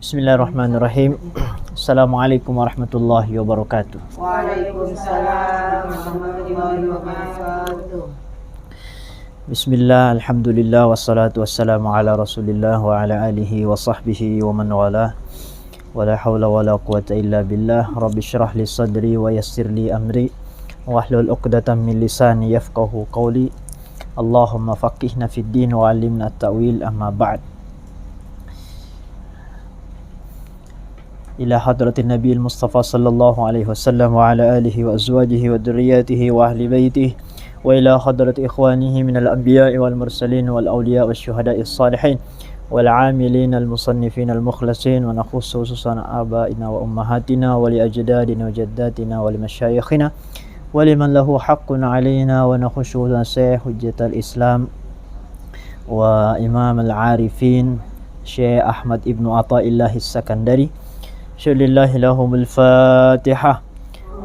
Bismillahirrahmanirrahim. Assalamualaikum warahmatullahi wabarakatuh. Waalaikumsalam warahmatullahi wabarakatuh. Bismillah, alhamdulillah, wassalatu wassalamu ala rasulillah wa ala alihi wa sahbihi wa man walah. Wa la hawla wa la quwata illa billah. Rabbi syrah li sadri wa yassir li amri wahlul uqdatan min lisani yafqahu qawli. Allahumma faqihna fid din wa 'allimna at-ta'wil, amma ba'd. Ila hadratin Nabiil Mustafa sallallahu alaihi wasallam wa ala alihi wa azwajihi wa dzurriyyatihi wa ahli baitihi wa ila hadrati ikhwanihi minal anbiya'i wal mursalin wal awliya wasy syuhada'is salihin wal 'amilin al musannifin al mukhlasin wa nakhussu khususan abaina wa ummahatina wa li ajdadina wa jaddatina wa li masyayikhina wa liman lahu haqqun 'alaina wa nakhussu sayh hujjatal islam wa imam al 'arifin Syekh Ahmad Ibnu Athaillah As-Sakandari. Syallillahi lahumul Fatihah.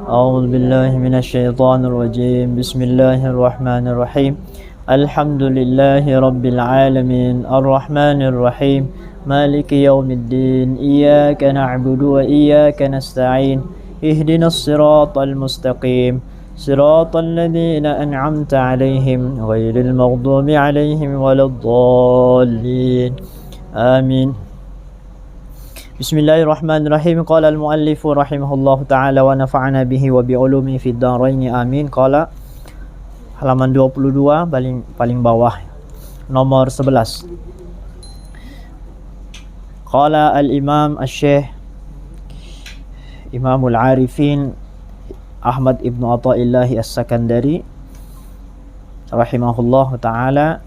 A'udzu billahi minasy syaithanir rajim. Bismillahirrahmanirrahim. Alhamdulillahi rabbil alamin. Arrahmanir rahim. Maliki yaumiddin. Iyyaka na'budu wa iyyaka nasta'in. Ihdinas siratal mustaqim. Siratal ladzina an'amta 'alaihim ghairil maghdubi 'alaihim waladdallin. Amin. Bismillahirrahmanirrahim. Qala al-muallifu rahimahullahu ta'ala wa nafa'ana bihi wa bi'ulumi fid dharain, amin. Qala, halaman 22 paling bawah, nomor 11. Qala al-imam asy-syekh Imamul Arifin Ahmad Ibnu Athaillah As-Sakandari rahimahullahu ta'ala,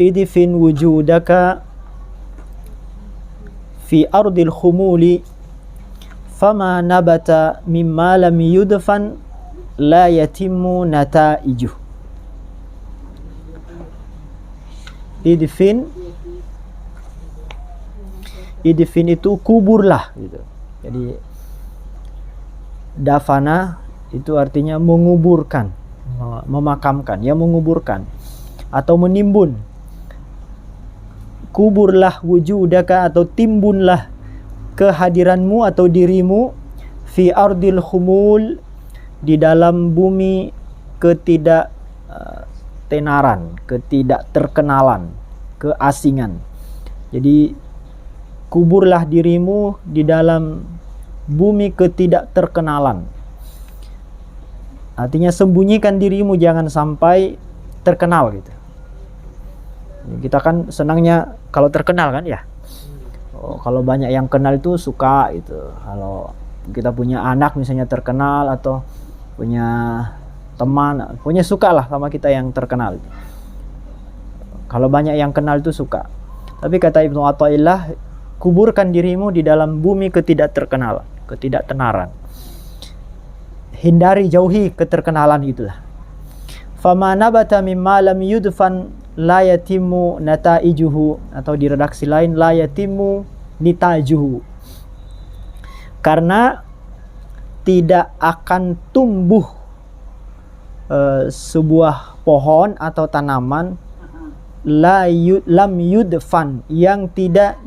idfin wujudaka fi ardil khumuli fama nabata mimma lam yudfan la yatimmu nataijuh. Idfin itu kuburlah gitu. Jadi dafana itu artinya menguburkan, memakamkan, ya menguburkan atau menimbun. Kuburlah wujudaka atau timbunlah kehadiranmu atau dirimu fi ardil khumul, di dalam bumi ketidaktenaran, ketidakterkenalan, keasingan. Jadi kuburlah dirimu di dalam bumi ketidakterkenalan. Artinya sembunyikan dirimu, jangan sampai terkenal gitu. Kita kan senangnya kalau terkenal kan ya. Kalau banyak yang kenal itu suka itu. Kalau kita punya anak misalnya terkenal atau punya teman, punya suka lah sama kita yang terkenal. Kalau banyak yang kenal itu suka. Tapi kata Ibnu Athaillah, kuburkan dirimu di dalam bumi ketidakterkenalan, ketidaktenaran. Hindari, jauhi keterkenalan itulah. Fama nabata mimma lam yudfan la yatimu nataijuhu, atau di redaksi lain la yatimu nitajuhu. Karena tidak akan tumbuh sebuah pohon atau tanaman lam yudfan, yang tidak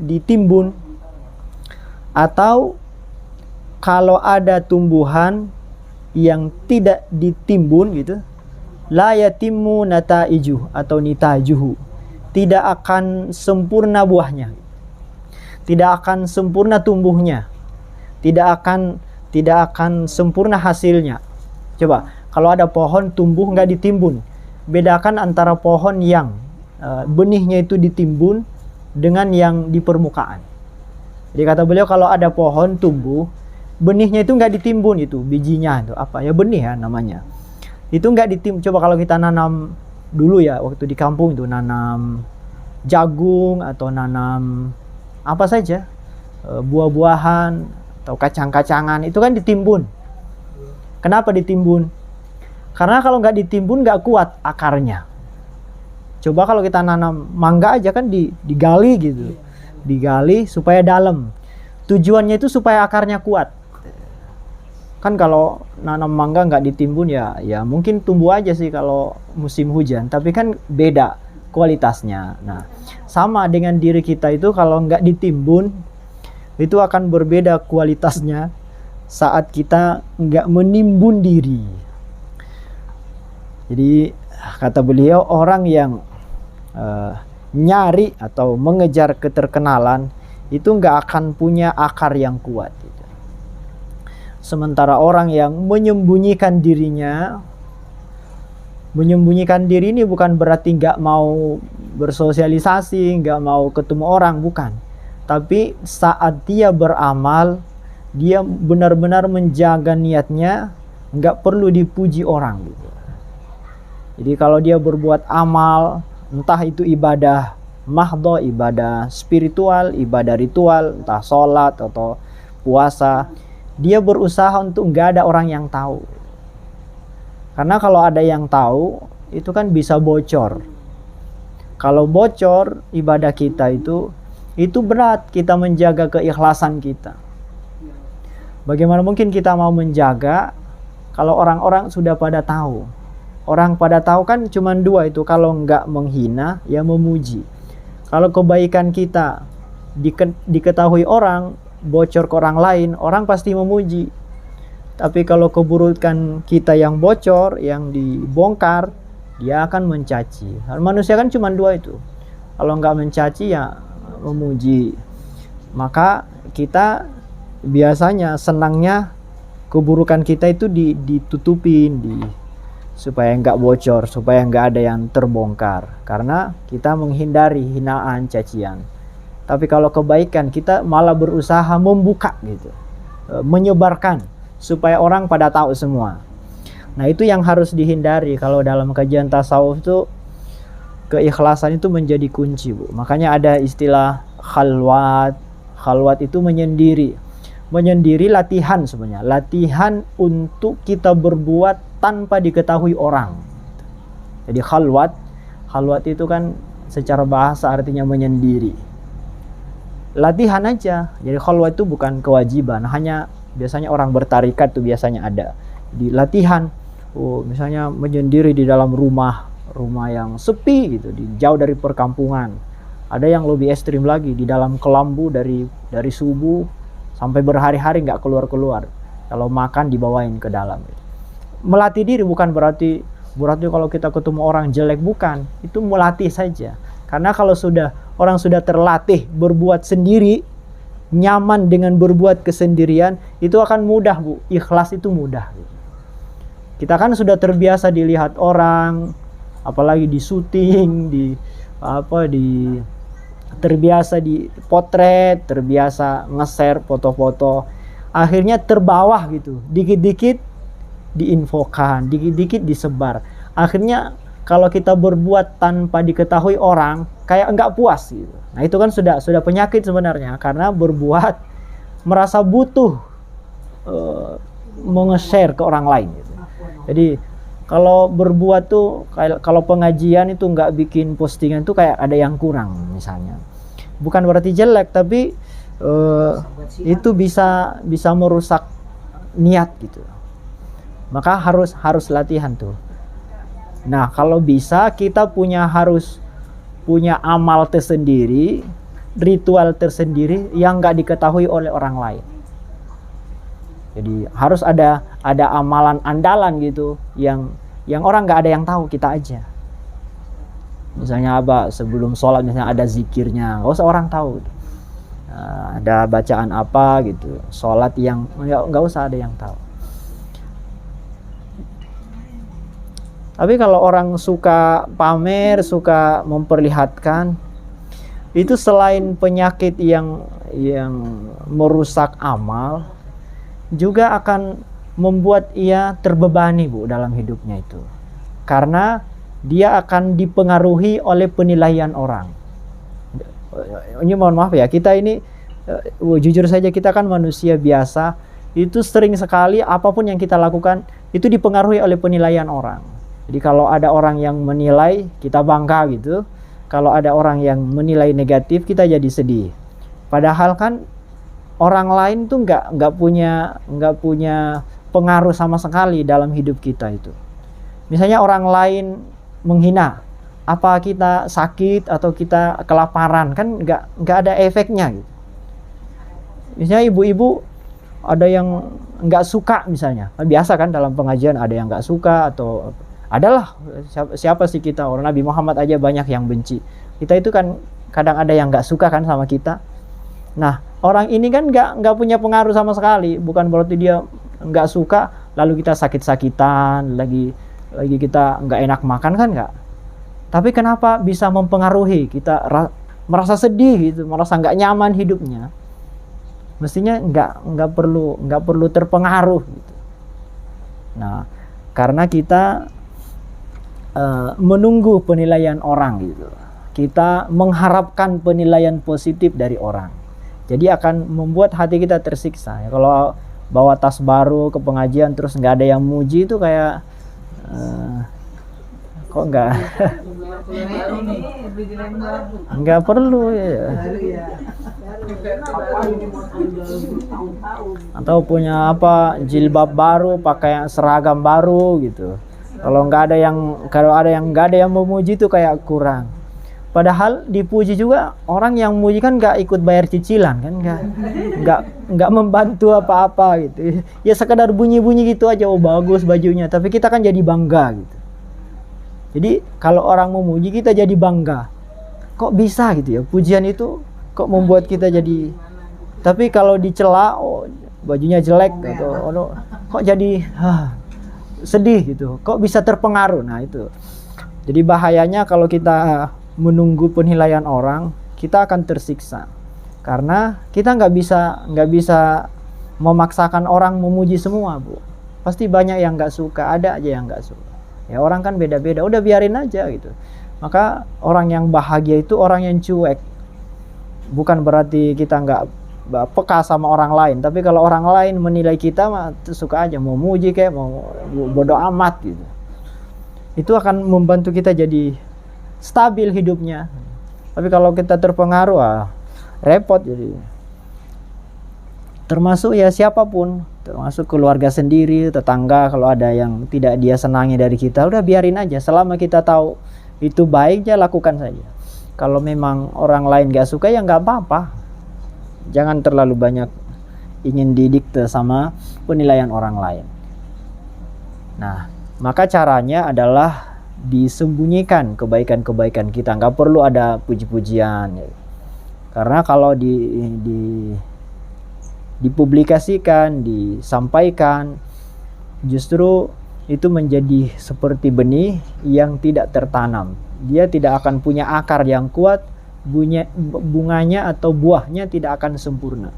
ditimbun, atau kalau ada tumbuhan yang tidak ditimbun gitu, la yatimmu nataijuh atau nitajuhu, tidak akan sempurna buahnya, tidak akan sempurna tumbuhnya, tidak akan sempurna hasilnya. Coba kalau ada pohon tumbuh nggak ditimbun, bedakan antara pohon yang benihnya itu ditimbun dengan yang di permukaan. Jadi kata beliau, kalau ada pohon tumbuh benihnya itu nggak ditimbun, itu bijinya itu apa ya, benih ya namanya, itu nggak ditimbun. Coba kalau kita nanam dulu ya, waktu di kampung itu nanam jagung atau nanam apa saja, buah-buahan atau kacang-kacangan, itu kan ditimbun. Kenapa ditimbun? Karena kalau nggak ditimbun nggak kuat akarnya. Coba kalau kita nanam mangga aja kan digali gitu, digali supaya dalam. Tujuannya itu supaya akarnya kuat. Kan kalau nanam mangga nggak ditimbun ya mungkin tumbuh aja sih kalau musim hujan, tapi kan beda kualitasnya. Nah, sama dengan diri kita itu, kalau nggak ditimbun, itu akan berbeda kualitasnya saat kita nggak menimbun diri. Jadi kata beliau, orang yang nyari atau mengejar keterkenalan itu nggak akan punya akar yang kuat gitu. Sementara orang yang menyembunyikan dirinya, menyembunyikan diri ini bukan berarti nggak mau bersosialisasi, nggak mau ketemu orang, bukan. Tapi saat dia beramal, dia benar-benar menjaga niatnya, nggak perlu dipuji orang gitu. Jadi kalau dia berbuat amal, entah itu ibadah mahdho, ibadah spiritual, ibadah ritual, entah sholat atau puasa, dia berusaha untuk nggak ada orang yang tahu. Karena kalau ada yang tahu, itu kan bisa bocor. Kalau bocor ibadah kita itu berat kita menjaga keikhlasan kita. Bagaimana mungkin kita mau menjaga kalau orang-orang sudah pada tahu? Orang pada tahu kan cuma dua itu, kalau nggak menghina, ya memuji. Kalau kebaikan kita diketahui orang, bocor ke orang lain, orang pasti memuji. Tapi kalau keburukan kita yang bocor, yang dibongkar, dia akan mencaci. Manusia kan cuma dua itu. Kalau nggak mencaci, ya memuji. Maka kita biasanya senangnya keburukan kita itu ditutupin, supaya nggak bocor, supaya nggak ada yang terbongkar. Karena kita menghindari hinaan, cacian. Tapi kalau kebaikan, kita malah berusaha membuka gitu, menyebarkan, supaya orang pada tahu semua. Nah, itu yang harus dihindari. Kalau dalam kajian tasawuf itu, keikhlasan itu menjadi kunci, Bu. Makanya ada istilah khalwat. Khalwat itu menyendiri. Menyendiri latihan sebenarnya. Latihan untuk kita berbuat tanpa diketahui orang. Jadi khalwat itu kan secara bahasa artinya menyendiri. Latihan aja. Jadi khalwat itu bukan kewajiban, hanya biasanya orang bertarikat tuh biasanya ada. Di latihan, misalnya menyendiri di dalam rumah yang sepi gitu, jauh dari perkampungan. Ada yang lebih ekstrim lagi, di dalam kelambu dari subuh sampai berhari-hari nggak keluar-keluar. Kalau makan dibawain ke dalam. Melatih diri bukan berarti kalau kita ketemu orang jelek, bukan. Itu melatih saja. Karena kalau orang sudah terlatih berbuat sendiri, nyaman dengan berbuat kesendirian, itu akan mudah, Bu. Ikhlas itu mudah. Kita kan sudah terbiasa dilihat orang, apalagi di syuting, terbiasa di potret, terbiasa nge-share foto-foto. Akhirnya terbawah gitu. Dikit-dikit diinfokan, dikit-dikit disebar. Akhirnya kalau kita berbuat tanpa diketahui orang, kayak enggak puas gitu. Nah, itu kan sudah penyakit sebenarnya, karena berbuat merasa butuh menge-share ke orang lain gitu. Jadi kalau berbuat tuh, kalau pengajian itu enggak bikin postingan tuh kayak ada yang kurang misalnya. Bukan berarti jelek, tapi itu bisa merusak niat gitu. Maka harus latihan tuh. Nah, kalau bisa kita harus punya amal tersendiri, ritual tersendiri yang nggak diketahui oleh orang lain. Jadi harus ada amalan andalan gitu yang orang nggak ada yang tahu, kita aja. Misalnya sebelum sholat misalnya ada zikirnya, nggak usah orang tahu. Ada bacaan apa gitu, sholat yang nggak usah ada yang tahu. Tapi kalau orang suka pamer, suka memperlihatkan, itu selain penyakit yang merusak amal, juga akan membuat ia terbebani, Bu, dalam hidupnya itu. Karena dia akan dipengaruhi oleh penilaian orang. Ini mohon maaf ya, kita ini jujur saja, kita kan manusia biasa, itu sering sekali apapun yang kita lakukan itu dipengaruhi oleh penilaian orang. Jadi kalau ada orang yang menilai, kita bangga gitu. Kalau ada orang yang menilai negatif, kita jadi sedih. Padahal kan orang lain tuh nggak punya pengaruh sama sekali dalam hidup kita itu. Misalnya orang lain menghina, apa kita sakit atau kita kelaparan, kan nggak ada efeknya gitu. Misalnya ibu-ibu ada yang nggak suka misalnya, biasa kan dalam pengajian ada yang nggak suka atau adalah siapa sih kita, orang Nabi Muhammad aja banyak yang benci. Kita itu kan kadang ada yang nggak suka kan sama kita. Nah, orang ini kan nggak punya pengaruh sama sekali, bukan berarti dia nggak suka lalu kita sakit-sakitan, lagi kita nggak enak makan, kan nggak. Tapi kenapa bisa mempengaruhi kita merasa sedih gitu, merasa nggak nyaman hidupnya? Mestinya nggak perlu terpengaruh gitu. Nah, karena kita menunggu penilaian orang gitu, kita mengharapkan penilaian positif dari orang, jadi akan membuat hati kita tersiksa. Kalau bawa tas baru ke pengajian terus nggak ada yang muji, itu kayak kok nggak perlu ya. Atau punya jilbab baru, pakai seragam baru gitu, kalau ada yang memuji itu kayak kurang. Padahal dipuji juga, orang yang memuji kan nggak ikut bayar cicilan kan, nggak membantu apa-apa gitu ya, sekedar bunyi-bunyi gitu aja, oh bagus bajunya, tapi kita kan jadi bangga gitu. Jadi kalau orang memuji kita jadi bangga, kok bisa gitu ya, pujian itu kok membuat kita jadi. Tapi kalau dicela, oh bajunya jelek atau kok jadi sedih gitu, kok bisa terpengaruh. Nah itu jadi bahayanya kalau kita menunggu penilaian orang, kita akan tersiksa. Karena kita nggak bisa memaksakan orang memuji semua, Bu. Pasti banyak yang nggak suka, ada aja yang nggak suka. Ya orang kan beda-beda, udah biarin aja gitu. Maka orang yang bahagia itu orang yang cuek. Bukan berarti kita nggak peka sama orang lain, tapi kalau orang lain menilai kita mah suka aja, mau muji kayak mau bodo amat gitu. Itu akan membantu kita jadi stabil hidupnya. Tapi kalau kita terpengaruh, repot jadi. Termasuk ya siapapun, termasuk keluarga sendiri, tetangga, kalau ada yang tidak dia senangi dari kita, udah biarin aja. Selama kita tahu itu baik, ya lakukan saja. Kalau memang orang lain gak suka, ya gak apa-apa. Jangan terlalu banyak ingin didikte sama penilaian orang lain. Nah, maka caranya adalah disembunyikan kebaikan-kebaikan kita. Gak perlu ada puji-pujian. Karena kalau dipublikasikan, disampaikan, justru itu menjadi seperti benih yang tidak tertanam. Dia tidak akan punya akar yang kuat, bunganya atau buahnya tidak akan sempurna.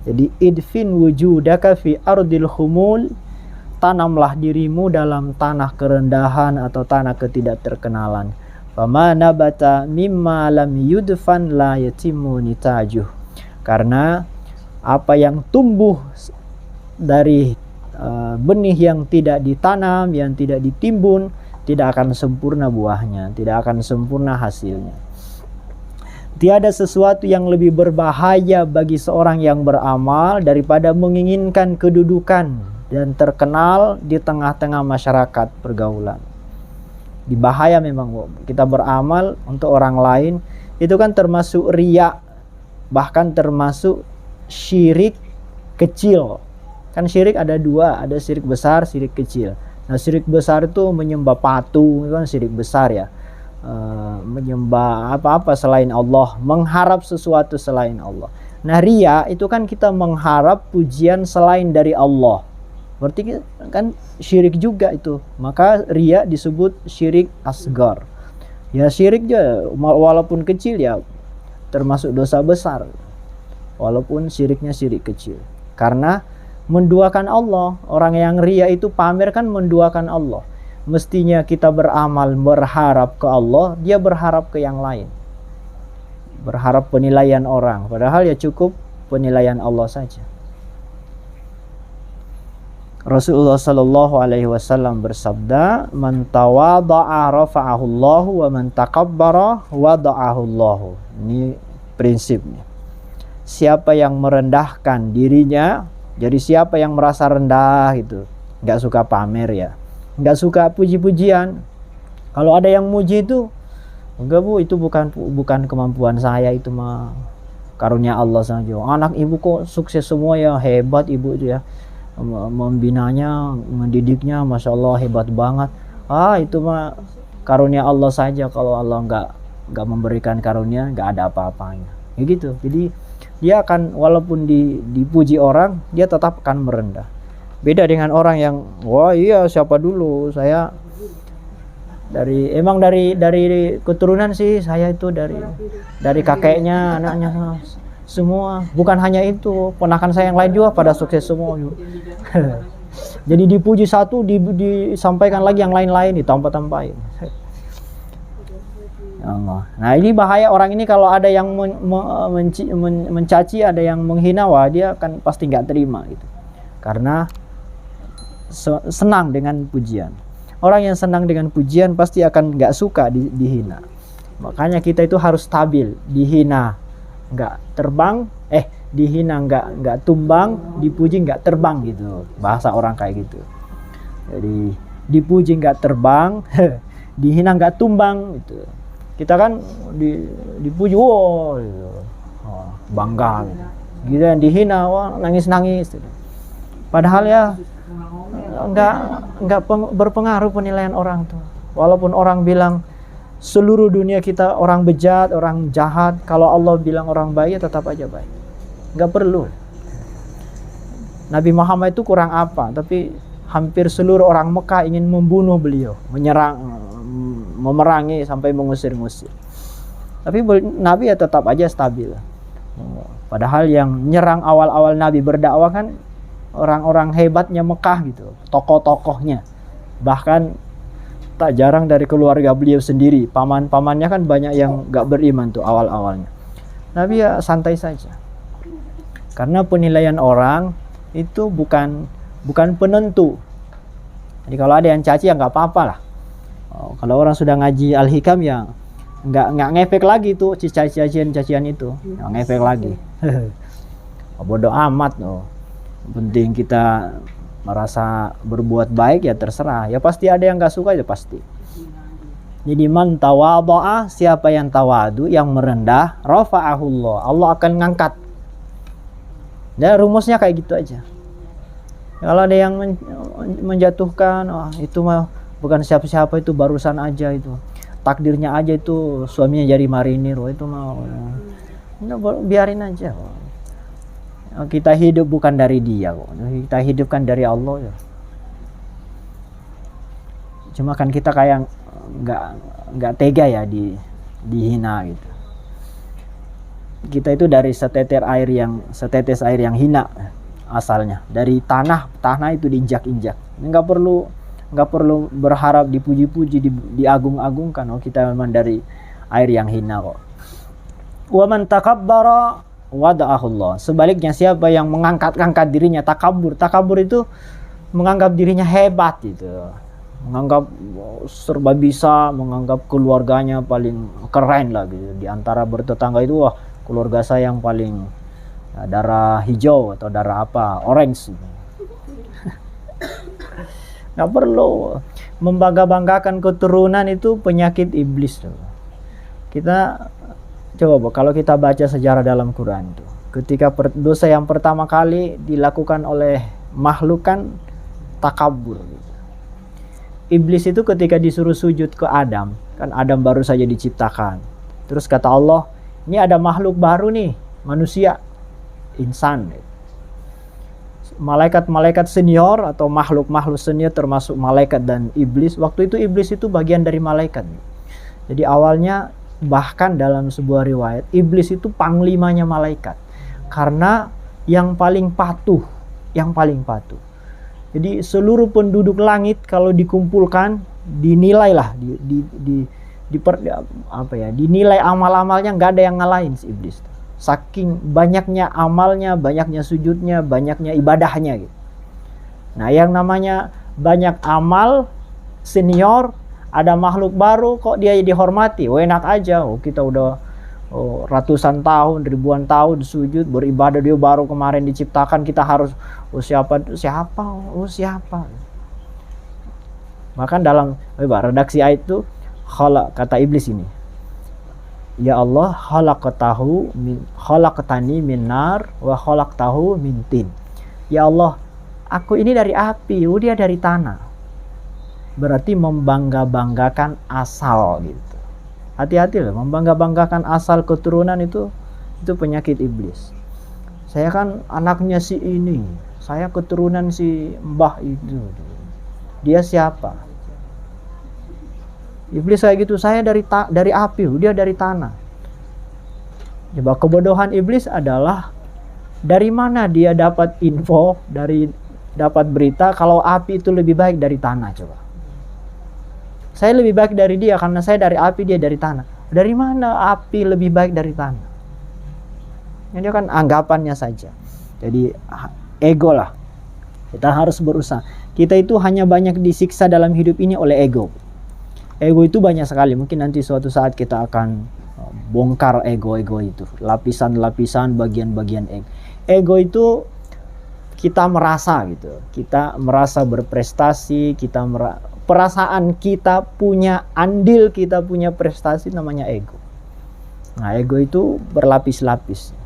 Jadi idfin wujudaka fi ardil khumul, tanamlah dirimu dalam tanah kerendahan atau tanah ketidakterkenalan. Fama nabata mimma lam yudfan la yatimu nitajuh. Karena apa yang tumbuh dari benih yang tidak ditanam, yang tidak ditimbun, tidak akan sempurna buahnya, tidak akan sempurna hasilnya. Tiada sesuatu yang lebih berbahaya bagi seorang yang beramal daripada menginginkan kedudukan dan terkenal di tengah-tengah masyarakat pergaulan. Bahaya memang kita beramal untuk orang lain, itu kan termasuk riya, bahkan termasuk syirik kecil. Kan syirik ada dua, ada syirik besar, syirik kecil. Nah syirik besar itu menyembah patung, itu kan syirik besar ya. Menyembah apa-apa selain Allah, mengharap sesuatu selain Allah. Nah riya itu kan kita mengharap pujian selain dari Allah, berarti kan syirik juga itu. Maka riya disebut syirik asgar. Ya syirik juga walaupun kecil ya termasuk dosa besar, walaupun syiriknya syirik kecil. Karena menduakan Allah. Orang yang riya itu pamer kan menduakan Allah. Mestinya kita beramal berharap ke Allah, dia berharap ke yang lain, berharap penilaian orang, padahal ya cukup penilaian Allah saja. Rasulullah sallallahu alaihi wasallam bersabda, "Man tawadha'a rafa'ahu Allah wa man takabbara wada'ahu Allah." Ini prinsipnya. Siapa yang merendahkan dirinya, jadi siapa yang merasa rendah itu, nggak suka pamer ya, nggak suka puji-pujian, Kalau ada yang muji itu, enggak Bu, itu bukan kemampuan saya, itu mah karunia Allah saja. Anak ibu kok sukses semua ya, hebat ibu itu ya. Membinanya, mendidiknya, masya Allah hebat banget. Itu mah karunia Allah saja. Kalau Allah nggak memberikan karunia, nggak ada apa-apanya. Ya gitu. Jadi dia akan, walaupun dipuji orang, dia tetap akan merendah. Beda dengan orang yang, wah iya siapa dulu, saya dari keturunan sih, saya itu dari kakeknya, anaknya semua. Bukan hanya itu, ponakan saya yang lain juga pada sukses semua. Jadi dipuji satu, disampaikan lagi yang lain-lain, ditampah-tampahin. Allah. Nah ini bahaya orang ini, kalau ada yang mencaci, ada yang menghina, wah dia akan pasti nggak terima gitu. Karena senang dengan pujian. Orang yang senang dengan pujian pasti akan nggak suka dihina. Makanya kita itu harus stabil, dihina nggak terbang, dihina nggak tumbang, dipuji nggak terbang gitu, bahasa orang kayak gitu. Jadi dipuji nggak terbang, dihina nggak tumbang gitu. Kita kan dipuji, wow, gitu. Bangga gitu. Gitu yang dihina, wah nangis-nangis gitu. Padahal ya nggak berpengaruh penilaian orang tuh. Walaupun orang bilang seluruh dunia kita orang bejat, orang jahat, kalau Allah bilang orang baik, ya tetap aja baik. Nggak perlu. Nabi Muhammad itu kurang apa, tapi hampir seluruh orang Mekah ingin membunuh beliau, memerangi sampai mengusir-ngusir. Tapi Nabi ya tetap aja stabil. Padahal yang menyerang awal-awal Nabi berdakwah kan orang-orang hebatnya Mekah gitu, tokoh-tokohnya. Bahkan tak jarang dari keluarga beliau sendiri, paman-pamannya kan banyak yang gak beriman tuh awal-awalnya. Nabi ya santai saja. Karena penilaian orang itu bukan penentu. Jadi kalau ada yang caci ya nggak apa-apa lah. Kalau orang sudah ngaji Al-Hikam ya nggak ngefek lagi tuh cacian itu, nggak ngefek lagi. Bodoh amat loh. Penting kita merasa berbuat baik ya terserah. Ya pasti ada yang nggak suka ya pasti. Jadi man tawadha'a, siapa yang tawadu, yang merendah, rafa'ahullah, Allah akan ngangkat. Dan rumusnya kayak gitu aja. Kalau ada yang menjatuhkan, itu mah bukan siapa-siapa, itu barusan aja, itu takdirnya aja, itu suaminya jadi marinir, itu mah biarin aja. Kita hidup bukan dari dia kok. Kita hidupkan dari Allah ya. Cuma kan kita kayak nggak tega ya dihina gitu. Kita itu dari setetes air yang hina asalnya. Dari tanah itu diinjak-injak. Nggak perlu berharap dipuji-puji, diagung-agungkan. Kita memang dari air yang hina kok. Wa man takabbara wada'ahullah. Sebaliknya siapa yang mengangkat-angkat dirinya, takabur itu menganggap dirinya hebat gitu. Menganggap serba bisa, menganggap keluarganya paling keren lah gitu. Di antara bertetangga itu, wah keluarga saya yang paling darah hijau atau darah apa, orange. Nggak perlu membangga-banggakan keturunan, itu penyakit iblis tuh. Kita coba kalau kita baca sejarah dalam Quran itu, ketika dosa yang pertama kali dilakukan oleh makhluk kan takabur gitu. Iblis itu ketika disuruh sujud ke Adam, kan Adam baru saja diciptakan. Terus kata Allah, ini ada makhluk baru nih, manusia, insan. Malaikat-malaikat senior atau makhluk-makhluk senior termasuk malaikat dan iblis. Waktu itu iblis itu bagian dari malaikat. Jadi awalnya bahkan dalam sebuah riwayat, iblis itu panglimanya malaikat. Karena yang paling patuh. Jadi seluruh penduduk langit kalau dikumpulkan, dinilai lah, dinilai amal-amalnya, nggak ada yang ngalahin si iblis. Saking banyaknya amalnya, banyaknya sujudnya, banyaknya ibadahnya gitu. Nah yang namanya banyak amal, senior, ada makhluk baru kok dia dihormati, enak aja. Kita udah ratusan tahun, ribuan tahun sujud, beribadah, dia baru kemarin diciptakan, kita harus siapa. Bahkan dalam redaksi ayat itu, kata iblis ini, ya Allah, khalaqtani min nar wa khalaqtahu min tin. Ya Allah, aku ini dari api, dia dari tanah. Berarti membangga-banggakan asal gitu. Hati-hati loh, membangga-banggakan asal keturunan itu penyakit iblis. Saya kan anaknya si ini, saya keturunan si mbah itu. Dia siapa? Iblis kayak gitu, saya dari api, dia dari tanah. Coba kebodohan iblis adalah dari mana dia dapat info, dapat berita kalau api itu lebih baik dari tanah. Coba, saya lebih baik dari dia karena saya dari api, dia dari tanah. Dari mana api lebih baik dari tanah? Ini kan anggapannya saja. Jadi ego lah. Kita harus berusaha. Kita itu hanya banyak disiksa dalam hidup ini oleh ego. Ego itu banyak sekali. Mungkin nanti suatu saat kita akan bongkar ego-ego itu. Lapisan-lapisan, bagian-bagian ego. Ego itu kita merasa gitu. Kita merasa berprestasi, perasaan kita punya andil, kita punya prestasi, namanya ego. Nah, ego itu berlapis-lapis.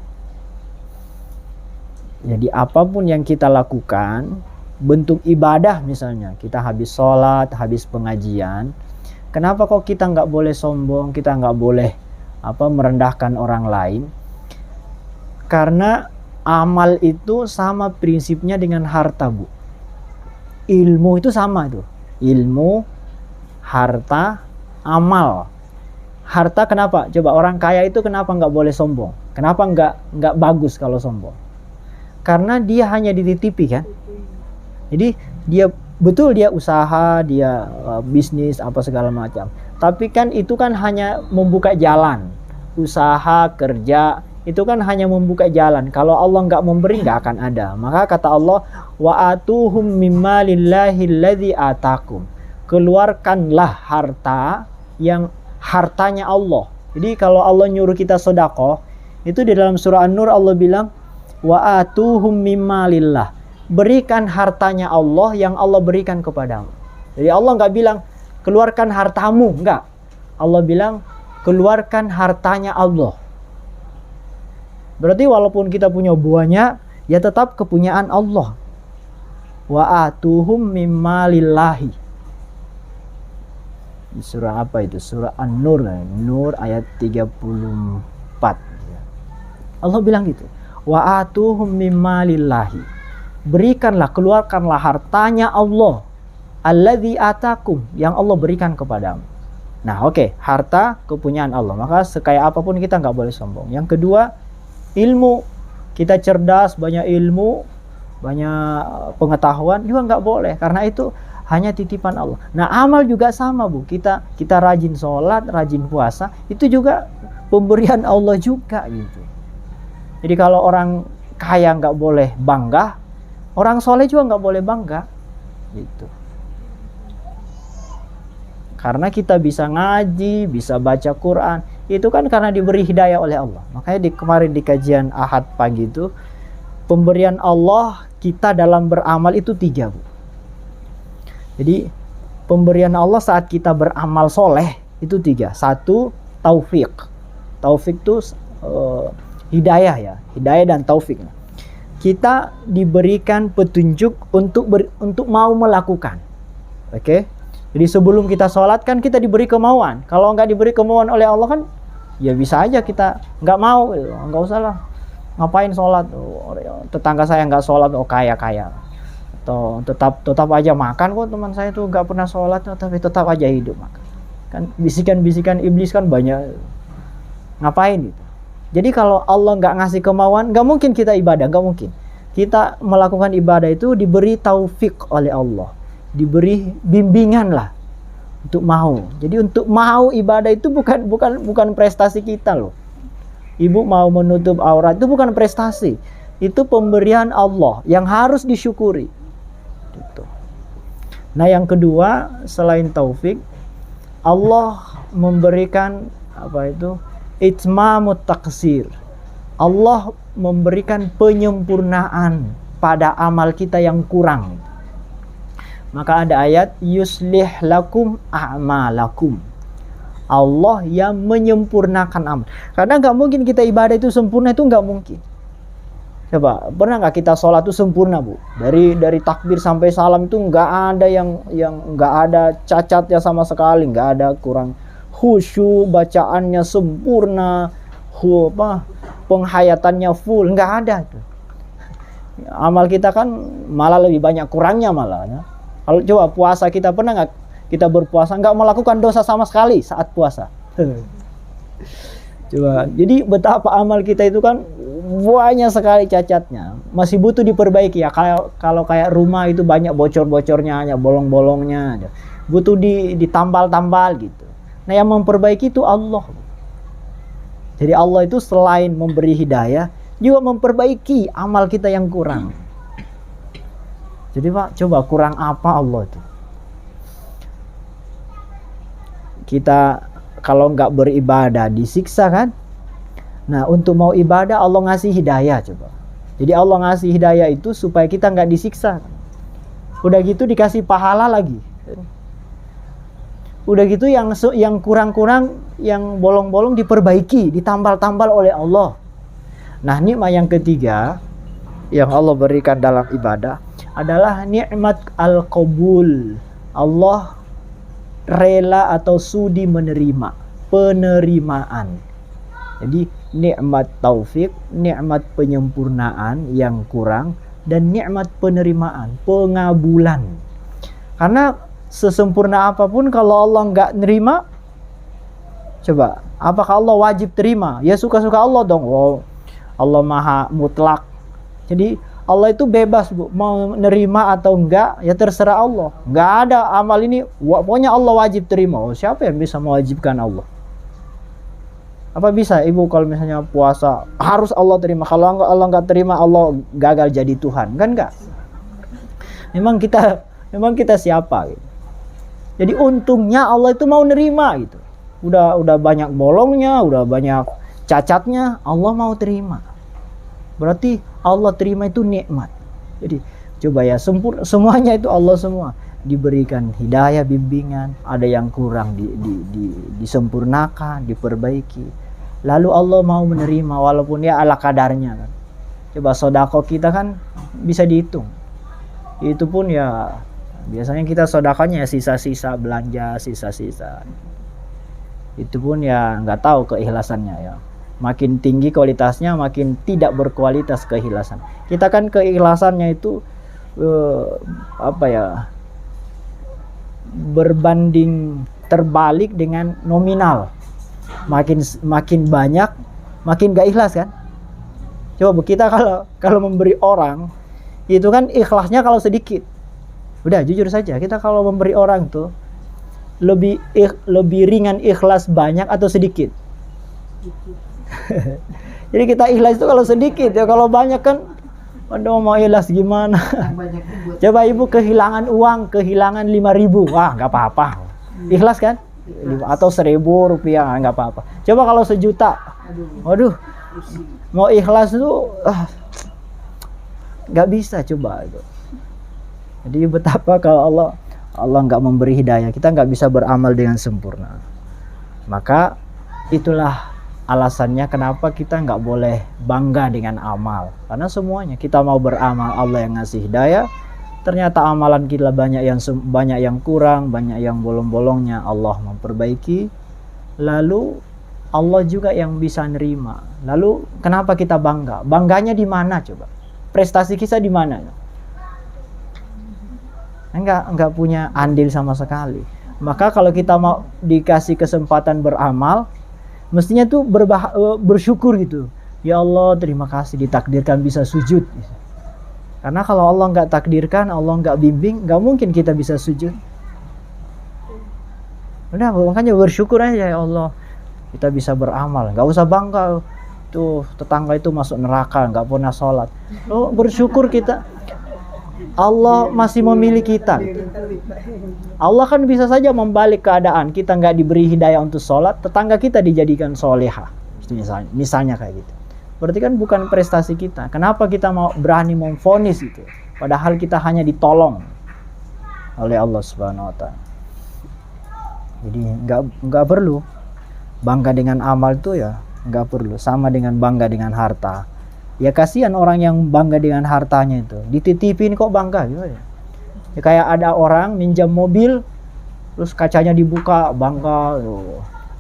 Jadi apapun yang kita lakukan, bentuk ibadah misalnya, kita habis sholat, habis pengajian, kenapa kok kita nggak boleh sombong, kita nggak boleh merendahkan orang lain? Karena amal itu sama prinsipnya dengan harta, Bu. Ilmu itu sama itu. Ilmu, harta, amal. Harta kenapa? Coba orang kaya itu kenapa nggak boleh sombong? Kenapa nggak bagus kalau sombong? Karena dia hanya dititipi kan. Jadi dia usaha, dia bisnis apa segala macam. Tapi kan itu kan hanya membuka jalan. Usaha, kerja itu kan hanya membuka jalan. Kalau Allah nggak memberi, nggak akan ada. Maka kata Allah, wa atuhum mimma lillahi alladzi atakum. Keluarkanlah harta yang hartanya Allah. Jadi kalau Allah nyuruh kita sedekah, itu di dalam surah An-Nur Allah bilang, wa atuhum mimma lillah. Berikan hartanya Allah yang Allah berikan kepadamu. Jadi Allah nggak bilang keluarkan hartamu, enggak. Allah bilang keluarkan hartanya Allah. Berarti walaupun kita punya buahnya, ya tetap kepunyaan Allah. Wa atuhum mimma lillahi. Surah apa itu? Surah An-Nur, Nur ayat 34. Allah bilang gitu. Wa atuhum mimma lillahi. Berikanlah, keluarkanlah hartanya Allah. Alladzi atakum, yang Allah berikan kepadamu. Nah, oke, harta kepunyaan Allah. Maka sekaya apapun kita nggak boleh sombong. Yang kedua, ilmu. Kita cerdas, banyak ilmu, banyak pengetahuan juga nggak boleh, karena itu hanya titipan Allah. Nah, amal juga sama, Bu. Kita rajin sholat, rajin puasa, itu juga pemberian Allah juga gitu. Jadi kalau orang kaya nggak boleh bangga, orang soleh juga nggak boleh bangga gitu. Karena kita bisa ngaji, bisa baca Quran, itu kan karena diberi hidayah oleh Allah. Makanya kemarin di kajian Ahad pagi itu, pemberian Allah kita dalam beramal itu 3, Bu. Jadi pemberian Allah saat kita beramal soleh itu 3. 1, taufik. Taufik itu hidayah ya, hidayah dan taufik. Kita diberikan petunjuk untuk mau melakukan. Oke? Jadi sebelum kita sholat kan kita diberi kemauan. Kalau nggak diberi kemauan oleh Allah kan, ya bisa aja kita nggak mau, nggak usah lah. Ngapain sholat? Tetangga saya nggak sholat, kaya. Atau tetap aja makan kok, teman saya tuh nggak pernah sholat tapi tetap aja hidup makan. Kan bisikan-bisikan iblis kan banyak. Ngapain gitu? Jadi kalau Allah nggak ngasih kemauan, nggak mungkin kita ibadah, nggak mungkin. Kita melakukan ibadah itu diberi taufik oleh Allah, diberi bimbingan lah untuk mau. Jadi untuk mau ibadah itu bukan prestasi kita loh. Ibu mau menutup aurat itu bukan prestasi, itu pemberian Allah yang harus disyukuri. Gitu. Nah, yang kedua selain taufik, Allah memberikan itmamut taksir. Allah memberikan penyempurnaan pada amal kita yang kurang. Maka ada ayat yuslih lakum a'malakum. Allah yang menyempurnakan amal. Karena nggak mungkin kita ibadah itu sempurna, itu nggak mungkin. Coba, pernah nggak kita sholat itu sempurna, Bu? Dari takbir sampai salam itu nggak ada yang nggak ada cacatnya sama sekali, nggak ada kurang khusyuk, bacaannya sempurna, penghayatannya full, nggak ada itu. Amal kita kan malah lebih banyak kurangnya malah. Ya. Kalau coba puasa kita, pernah nggak kita berpuasa nggak melakukan dosa sama sekali saat puasa? Coba, jadi betapa amal kita itu kan banyak sekali cacatnya, masih butuh diperbaiki ya. Kalau kayak rumah itu banyak bocor-bocornya, bolong-bolongnya, butuh ditambal-tambal gitu. Nah, yang memperbaiki itu Allah. Jadi Allah itu selain memberi hidayah, juga memperbaiki amal kita yang kurang. Jadi Pak, coba kurang apa Allah itu? Kita kalau nggak beribadah disiksa kan? Nah, untuk mau ibadah Allah ngasih hidayah coba. Jadi Allah ngasih hidayah itu supaya kita nggak disiksa. Udah gitu dikasih pahala lagi. Udah gitu yang kurang-kurang, yang bolong-bolong diperbaiki, ditambal-tambal oleh Allah. Nah, nikmat yang ketiga yang Allah berikan dalam ibadah adalah nikmat al-qabul. Allah rela atau sudi menerima, penerimaan. Jadi nikmat taufik, nikmat penyempurnaan yang kurang, dan nikmat penerimaan, pengabulan. Karena sesempurna apapun kalau Allah nggak nerima, coba, apakah Allah wajib terima? Ya suka-suka Allah dong. Wow, Allah maha mutlak. Jadi Allah itu bebas, Bu, mau nerima atau enggak ya terserah Allah. Nggak ada amal ini pokoknya Allah wajib terima. Oh, siapa yang bisa mewajibkan Allah? Apa bisa Ibu kalau misalnya puasa harus Allah terima, kalau Allah nggak terima Allah gagal jadi Tuhan? Kan enggak. Memang kita siapa gitu. Jadi untungnya Allah itu mau nerima gitu. Udah banyak bolongnya, udah banyak cacatnya, Allah mau terima. Berarti Allah terima itu nikmat. Jadi coba ya, semuanya itu Allah semua diberikan hidayah, bimbingan, ada yang kurang disempurnakan, diperbaiki. Lalu Allah mau menerima walaupun ya ala kadarnya kan. Coba sedekah kita kan bisa dihitung. Itu pun ya biasanya kita sedekahnya ya sisa-sisa belanja, sisa-sisa. Itu pun ya nggak tahu keikhlasannya ya. Makin tinggi kualitasnya, makin tidak berkualitas keikhlasan. Kita kan keikhlasannya itu berbanding terbalik dengan nominal. Makin banyak, makin gak ikhlas kan? Coba kita kalau memberi orang itu kan ikhlasnya kalau sedikit. Udah jujur saja, kita kalau memberi orang tuh lebih ringan ikhlas banyak atau sedikit? Jadi kita ikhlas itu kalau sedikit ya, kalau banyak kan aduh mau ikhlas gimana? Coba Ibu kehilangan uang, kehilangan 5.000, wah nggak apa-apa, ikhlas kan? Atau 1.000 rupiah nggak apa-apa. Coba kalau 1 juta, waduh, mau ikhlas itu nggak bisa coba itu. Jadi betapa kalau Allah nggak memberi hidayah, kita nggak bisa beramal dengan sempurna. Maka itulah alasannya kenapa kita nggak boleh bangga dengan amal. Karena semuanya kita mau beramal, Allah yang ngasih hidayah. Ternyata amalan kita banyak yang kurang, banyak yang bolong-bolongnya, Allah memperbaiki. Lalu Allah juga yang bisa nerima. Lalu kenapa kita bangga? Bangganya di mana coba? Prestasi kita di mana? Enggak punya andil sama sekali. Maka kalau kita mau dikasih kesempatan beramal, mestinya tuh bersyukur gitu. Ya Allah, terima kasih ditakdirkan bisa sujud. Karena kalau Allah nggak takdirkan, Allah nggak bimbing, nggak mungkin kita bisa sujud. Udah, makanya bersyukur aja ya Allah, kita bisa beramal. Nggak usah bangga tuh tetangga itu masuk neraka nggak pernah sholat. Oh, bersyukur kita. Allah masih memilih kita. Allah kan bisa saja membalik keadaan, kita nggak diberi hidayah untuk sholat, tetangga kita dijadikan solehah, misalnya kayak gitu. Berarti kan bukan prestasi kita. Kenapa kita mau berani memvonis itu? Padahal kita hanya ditolong oleh Allah Subhanahu Wa Taala. Jadi nggak perlu Bangga dengan amal tuh ya nggak perlu. Sama dengan bangga dengan harta. Ya kasihan orang yang bangga dengan hartanya itu. Dititipin kok bangga gitu ya. Ya kayak ada orang minjam mobil, terus kacanya dibuka, bangga.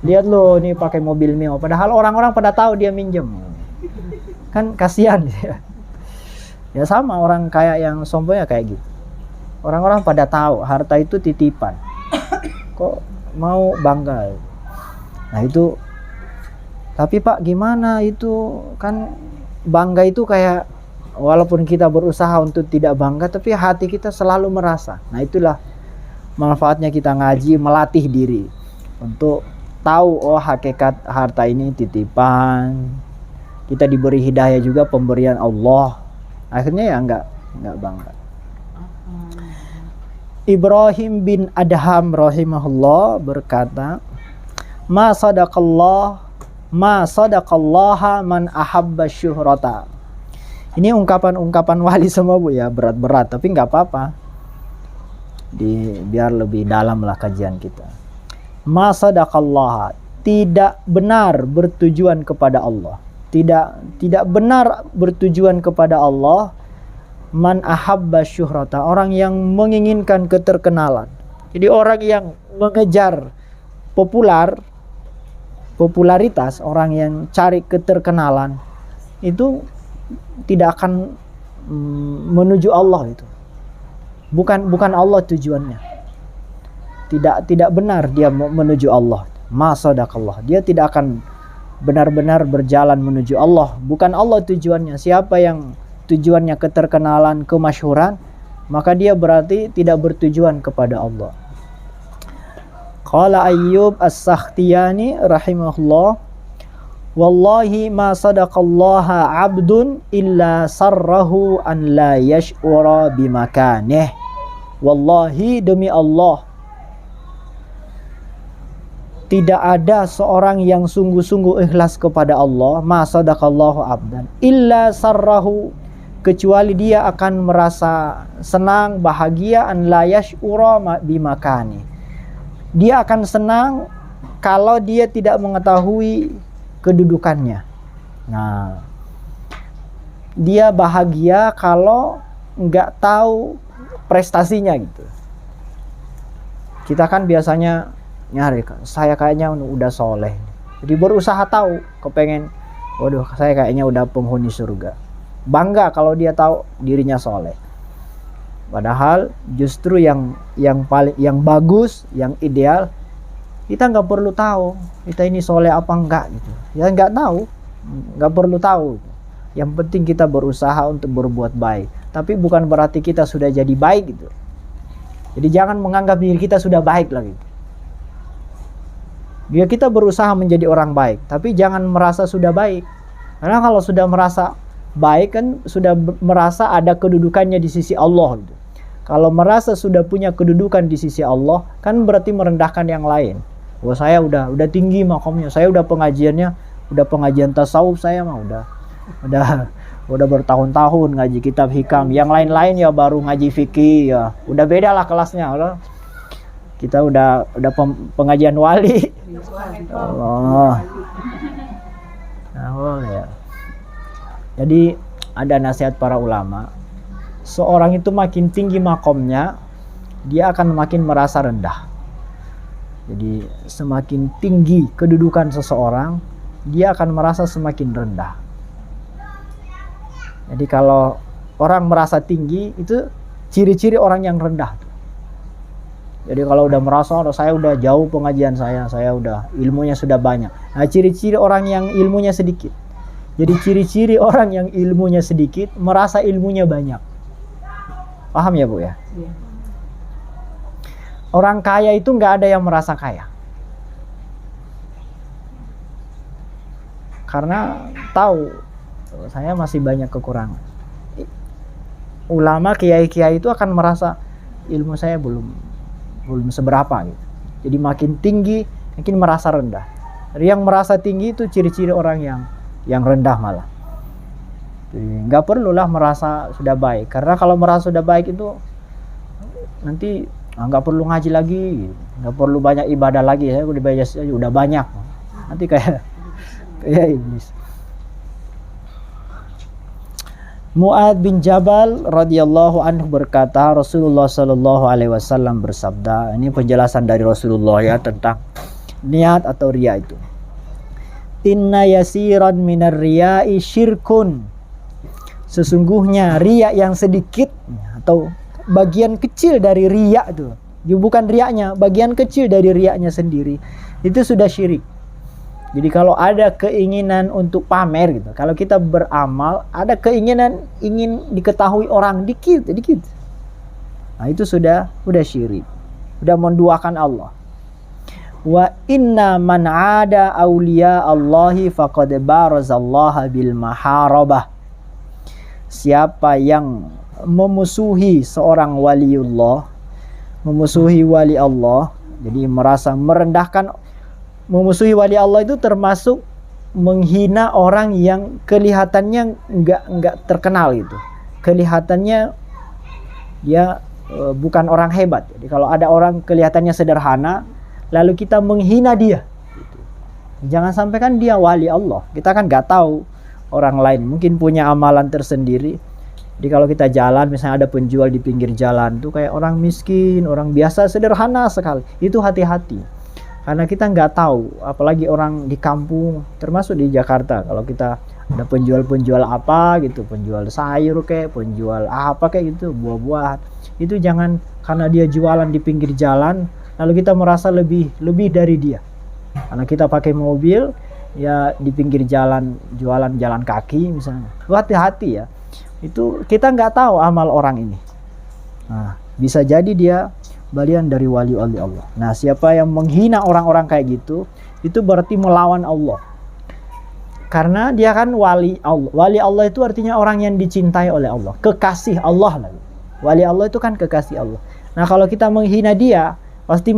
Lihat lo nih pakai mobil mewah. Padahal orang-orang pada tahu dia minjem. Kan kasihan ya. Ya sama orang kayak yang sombongnya kayak gitu. Orang-orang pada tahu harta itu titipan. Kok mau bangga? Nah itu. Tapi Pak gimana itu? Kan bangga itu kayak walaupun kita berusaha untuk tidak bangga, tapi hati kita selalu merasa. Nah itulah manfaatnya kita ngaji, melatih diri untuk tahu oh hakikat harta ini titipan. Kita diberi hidayah juga pemberian Allah. Akhirnya ya enggak bangga. Ibrahim bin Adham rahimahullah berkata, ma sadaqallaha man ahabba syuhrata. Ini ungkapan-ungkapan wali semua Bu ya, berat-berat tapi nggak apa-apa. Biar lebih dalam lah kajian kita. Ma sadaqallaha, tidak benar bertujuan kepada Allah. Tidak benar bertujuan kepada Allah. Man ahabba syuhrata, orang yang menginginkan keterkenalan. Jadi orang yang mengejar popularitas, orang yang cari keterkenalan itu tidak akan menuju Allah itu. Bukan Allah tujuannya. Tidak benar dia menuju Allah. Ma sadaqallah, dia tidak akan benar-benar berjalan menuju Allah. Bukan Allah tujuannya. Siapa yang tujuannya keterkenalan, kemasyhuran, maka dia berarti tidak bertujuan kepada Allah. Qala Ayyub As-Sakhtiyani rahimahullah, wallahi ma sadaqallaha 'abdun illa sarrahu an la yash'ura bimakanih. Wallahi demi Allah, tidak ada seorang yang sungguh-sungguh ikhlas kepada Allah, ma sadaqallahu 'abdan illa sarrahu, kecuali dia akan merasa senang, bahagia, an la yash'ura bimakani. Dia akan senang kalau dia tidak mengetahui kedudukannya. Nah, dia bahagia kalau nggak tahu prestasinya gitu. Kita kan biasanya nyari, saya kayaknya udah soleh, jadi berusaha tahu, kepengen, waduh saya kayaknya udah penghuni surga. Bangga kalau dia tahu dirinya soleh. Padahal justru yang bagus, yang ideal, kita nggak perlu tahu kita ini soleh apa enggak gitu. Ya nggak perlu tahu. Yang penting kita berusaha untuk berbuat baik. Tapi bukan berarti kita sudah jadi baik gitu. Jadi jangan menganggap diri kita sudah baik lagi. Biar kita berusaha menjadi orang baik, tapi jangan merasa sudah baik. Karena kalau sudah merasa baik kan sudah merasa ada kedudukannya di sisi Allah gitu. Kalau merasa sudah punya kedudukan di sisi Allah, kan berarti merendahkan yang lain. Wah saya udah tinggi makomnya, saya udah pengajian tasawuf, saya mah udah bertahun-tahun ngaji kitab hikam. Yang lain-lain ya baru ngaji fikih ya. Udah beda lah kelasnya. Kita udah pengajian wali. Allah. Oh ya. Jadi ada nasihat para ulama, seorang itu makin tinggi makomnya, dia akan makin merasa rendah. Jadi semakin tinggi kedudukan seseorang, dia akan merasa semakin rendah. Jadi kalau orang merasa tinggi, itu ciri-ciri orang yang rendah. Jadi kalau udah merasa, saya udah jauh pengajian saya udah ilmunya sudah banyak. Nah ciri-ciri orang yang ilmunya sedikit. Jadi ciri-ciri orang yang ilmunya sedikit merasa ilmunya banyak. Paham ya Bu ya? Iya. Orang kaya itu nggak ada yang merasa kaya. Karena tahu saya masih banyak kekurangan. Ulama kiai-kiai itu akan merasa ilmu saya belum seberapa gitu. Jadi makin tinggi makin merasa rendah. Yang merasa tinggi itu ciri-ciri orang yang rendah malah. Jadi nggak perlulah merasa sudah baik, karena kalau merasa sudah baik itu nanti nggak perlu ngaji lagi, nggak perlu banyak ibadah lagi, saya udah banyak. Nanti kayak iblis. Mu'adz bin Jabal radhiyallahu anhu berkata, Rasulullah sallallahu alaihi wasallam bersabda, ini penjelasan dari Rasulullah ya tentang niat atau riya itu. Inna yasiran minar riya'i syirkun. Sesungguhnya riya yang sedikit atau bagian kecil dari riya itu, bukan riyanya, bagian kecil dari riyanya sendiri itu sudah syirik. Jadi kalau ada keinginan untuk pamer gitu, kalau kita beramal ada keinginan ingin diketahui orang dikit. Nah, itu sudah syirik. Sudah menduakan Allah. Wa inna man 'ada auliya Allahi faqad barazallaha bil maharabah. Siapa yang memusuhi seorang waliullah, memusuhi wali Allah, jadi merasa merendahkan. Memusuhi wali Allah itu termasuk menghina orang yang kelihatannya enggak terkenal gitu. Kelihatannya dia bukan orang hebat. Jadi kalau ada orang kelihatannya sederhana, lalu kita menghina dia. Gitu. Jangan sampai kan dia wali Allah. Kita kan nggak tahu orang lain. Mungkin punya amalan tersendiri. Jadi kalau kita jalan, misalnya ada penjual di pinggir jalan tuh kayak orang miskin, orang biasa, sederhana sekali. Itu hati-hati. Karena kita nggak tahu, apalagi orang di kampung, termasuk di Jakarta. Kalau kita ada penjual-penjual apa gitu, penjual sayur kayak, penjual apa kayak gitu, buah-buahan. Itu jangan karena dia jualan di pinggir jalan, lalu kita merasa lebih dari dia. Karena kita pakai mobil, ya di pinggir jalan, jualan jalan kaki misalnya. Hati-hati ya. Itu kita nggak tahu amal orang ini. Nah, bisa jadi dia bagian dari wali-wali Allah. Nah, siapa yang menghina orang-orang kayak gitu, itu berarti melawan Allah. Karena dia kan wali Allah. Wali Allah itu artinya orang yang dicintai oleh Allah, kekasih Allah lagi. Wali Allah itu kan kekasih Allah. Nah, kalau kita menghina dia, pasti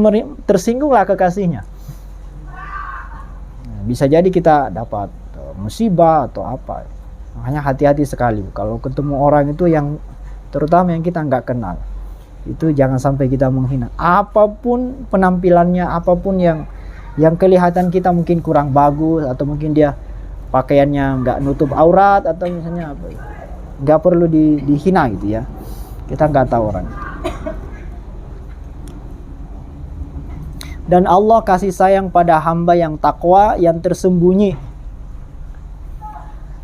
tersinggunglah kekasihnya. Nah, bisa jadi kita dapat musibah atau apa. Makanya hati-hati sekali kalau ketemu orang itu yang terutama yang kita nggak kenal. Itu jangan sampai kita menghina. Apapun penampilannya, apapun yang kelihatan kita mungkin kurang bagus, atau mungkin dia pakaiannya nggak nutup aurat, atau misalnya apa, nggak perlu dihina gitu ya. Kita nggak tahu orang. Dan Allah kasih sayang pada hamba yang takwa, yang tersembunyi.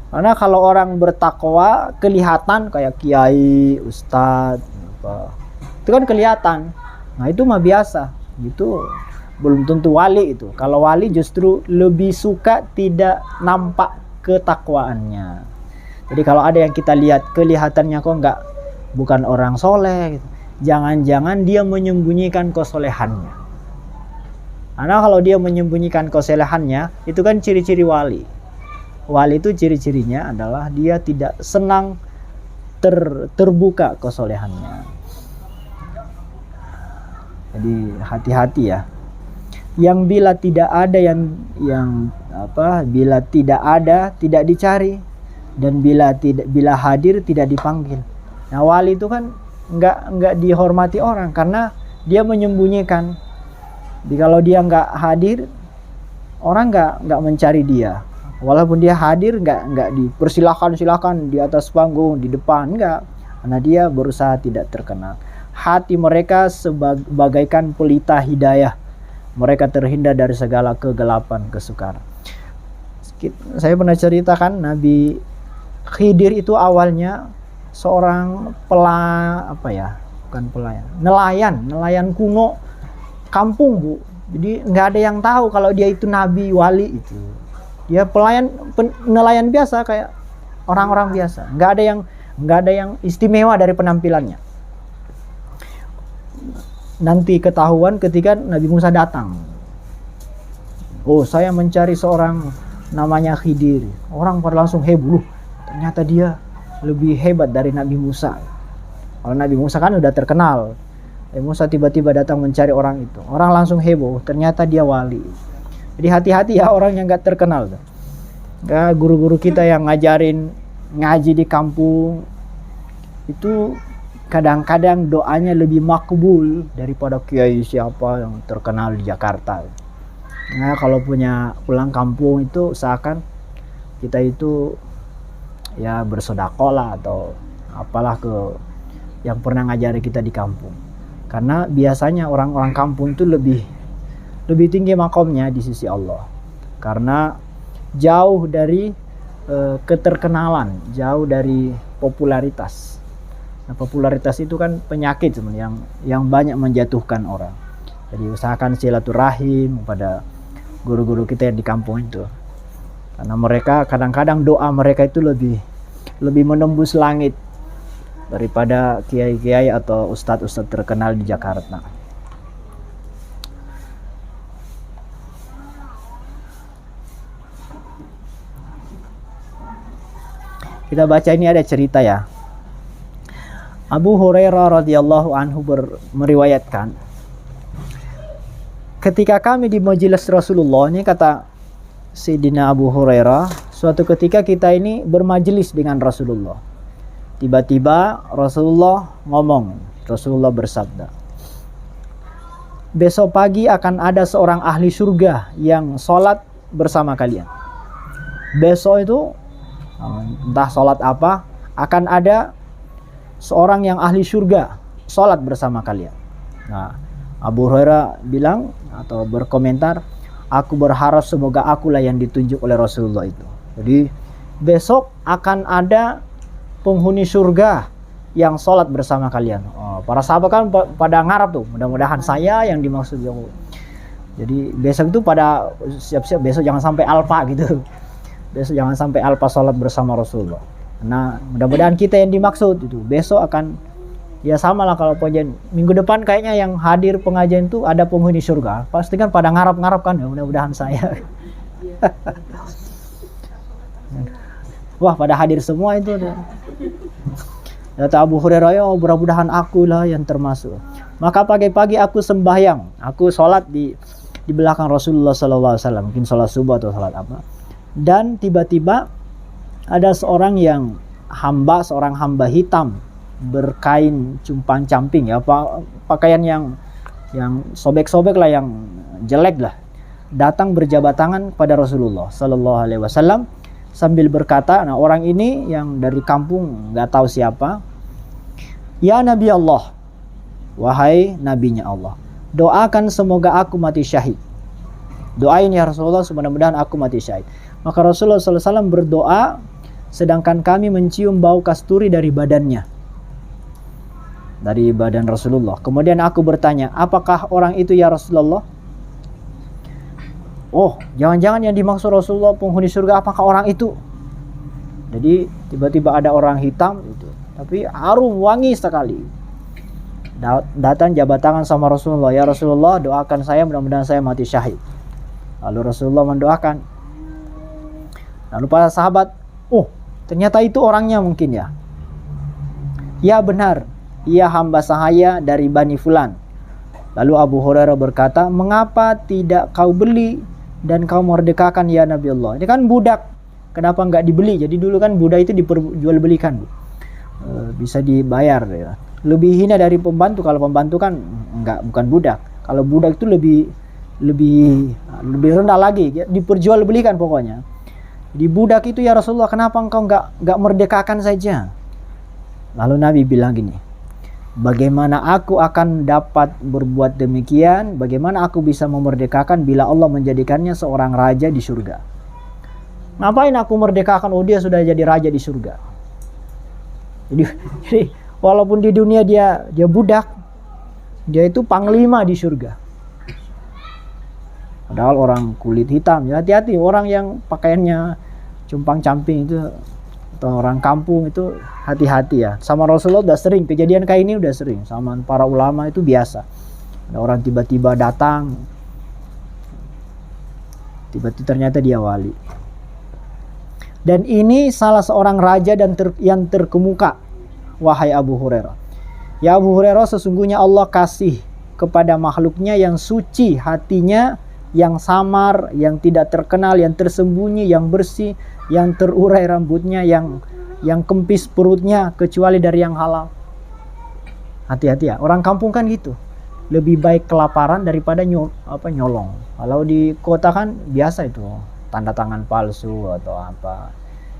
Karena kalau orang bertakwa kelihatan kayak kiai, ustadz, apa. Itu kan kelihatan. Nah, itu mah biasa. Itu belum tentu wali itu. Kalau wali justru lebih suka tidak nampak ketakwaannya. Jadi kalau ada yang kita lihat kelihatannya kok bukan orang soleh gitu. Jangan-jangan dia menyembunyikan kesolehannya. Karena kalau dia menyembunyikan kesolehannya, itu kan ciri-ciri wali. Wali itu ciri-cirinya adalah dia tidak senang terbuka kesolehannya. Jadi hati-hati ya. Yang bila tidak ada bila tidak ada tidak dicari, dan bila hadir tidak dipanggil. Nah, wali itu kan enggak dihormati orang karena dia menyembunyikan. Jadi kalau dia enggak hadir, orang enggak mencari dia. Walaupun dia hadir enggak dipersilakan di atas panggung, di depan, enggak. Karena dia berusaha tidak terkenal. Hati mereka sebagaikan pelita hidayah. Mereka terhindar dari segala kegelapan, kesukaran. Saya pernah ceritakan Nabi Khidir itu awalnya seorang nelayan kuno kampung, Bu. Jadi nggak ada yang tahu kalau dia itu nabi wali itu. Dia nelayan biasa kayak orang-orang biasa. Nggak ada yang istimewa dari penampilannya. Nanti ketahuan ketika Nabi Musa datang. Oh, saya mencari seorang namanya Khidir. Orang pada langsung heboh. Ternyata dia lebih hebat dari Nabi Musa. Kalau Nabi Musa kan udah terkenal. Nabi Musa tiba-tiba datang mencari orang itu. Orang langsung heboh. Ternyata dia wali. Jadi hati-hati ya orang yang gak terkenal. Guru-guru kita yang ngajarin ngaji di kampung itu kadang-kadang doanya lebih makbul daripada kiai siapa yang terkenal di Jakarta. Nah, kalau pulang kampung itu seakan kita itu ya bersedekah lah atau apalah ke yang pernah ngajari kita di kampung. Karena biasanya orang-orang kampung itu lebih tinggi makomnya di sisi Allah. Karena jauh dari keterkenalan, jauh dari popularitas. Nah, popularitas itu kan penyakit sebenarnya yang banyak menjatuhkan orang. Jadi usahakan silaturahim pada guru-guru kita yang di kampung itu. Karena mereka kadang-kadang doa mereka itu lebih menembus langit daripada kiai-kiai atau ustadz-ustadz terkenal di Jakarta. Kita baca, ini ada cerita ya. Abu Hurairah radhiyallahu anhu meriwayatkan, ketika kami di majelis Rasulullah, ini kata Sayyidina Abu Hurairah, suatu ketika kita ini bermajelis dengan Rasulullah. Tiba-tiba Rasulullah ngomong, Rasulullah bersabda, besok pagi akan ada seorang ahli surga yang sholat bersama kalian. Besok itu entah sholat apa, akan ada seorang yang ahli surga sholat bersama kalian. Nah, Abu Hurairah bilang atau berkomentar, aku berharap semoga akulah yang ditunjuk oleh Rasulullah itu. Jadi besok akan ada penghuni surga yang sholat bersama kalian. Para sahabat kan pada ngarap tuh, mudah-mudahan saya yang dimaksud. Jadi besok itu pada siap-siap, besok jangan sampai alpa gitu. Besok jangan sampai alpa sholat bersama Rasulullah. Nah, mudah-mudahan kita yang dimaksud itu. Besok akan ya sama lah kalau pengajian minggu depan kayaknya yang hadir pengajian itu ada penghuni surga. Pasti kan pada ngarap-ngarap kan, ya mudah-mudahan saya. Wah, pada hadir semua itu. Kata Abu Hurairah, ya mudah-mudahan akulah yang termasuk. Maka pagi-pagi aku sembahyang, aku sholat di belakang Rasulullah SAW, mungkin sholat subuh atau sholat apa. Dan tiba-tiba ada seorang hamba hitam berkain compang-camping ya, pakaian yang sobek-sobek lah, yang jelek lah, datang berjabat tangan pada Rasulullah sallallahu alaihi wasallam sambil berkata, nah orang ini yang dari kampung nggak tahu siapa, ya Nabi Allah, wahai nabinya Allah, doakan semoga aku mati syahid. Doain ya Rasulullah, mudah-mudahan aku mati syahid. Maka Rasulullah sallallahu alaihi wasallam berdoa sedangkan kami mencium bau kasturi dari badannya, dari badan Rasulullah. Kemudian aku bertanya, apakah orang itu ya Rasulullah? Oh, jangan-jangan yang dimaksud Rasulullah penghuni surga, apakah orang itu? Jadi tiba-tiba ada orang hitam itu, tapi harum wangi sekali. Datang jabat tangan sama Rasulullah, ya Rasulullah doakan saya mudah-mudahan saya mati syahid. Lalu Rasulullah mendoakan. Lalu para sahabat, oh ternyata itu orangnya mungkin ya. Ya benar, ia hamba sahaya dari Bani Fulan. Lalu Abu Hurairah berkata, mengapa tidak kau beli dan kau merdekakan ya Nabi Allah? Ini kan budak, kenapa nggak dibeli? Jadi dulu kan budak itu diperjualbelikan, bisa dibayar ya. Lebih hina dari pembantu. Kalau pembantu kan bukan budak. Kalau budak itu lebih rendah lagi, diperjualbelikan pokoknya. Di budak itu ya Rasulullah, kenapa engkau nggak merdekakan saja? Lalu Nabi bilang gini, bagaimana aku akan dapat berbuat demikian? Bagaimana aku bisa memerdekakan bila Allah menjadikannya seorang raja di surga? Ngapain aku merdekakan? Oh dia sudah jadi raja di surga. Jadi walaupun di dunia dia budak, dia itu panglima di surga. Padahal orang kulit hitam, ya hati-hati orang yang pakaiannya compang-camping itu, atau orang kampung itu hati-hati ya. Sama Rasulullah udah sering kejadian kayak ini, udah sering. Sama para ulama itu biasa. Ada orang tiba-tiba datang, tiba-tiba ternyata dia wali. Dan ini salah seorang raja yang terkemuka, wahai Abu Hurairah. Ya Abu Hurairah, sesungguhnya Allah kasih kepada makhluknya yang suci hatinya, yang samar, yang tidak terkenal, yang tersembunyi, yang bersih, yang terurai rambutnya, yang kempis perutnya, kecuali dari yang halal. Hati-hati ya, orang kampung kan gitu. lebih baik kelaparan daripada nyolong. Kalau di kota kan biasa itu tanda tangan palsu atau apa.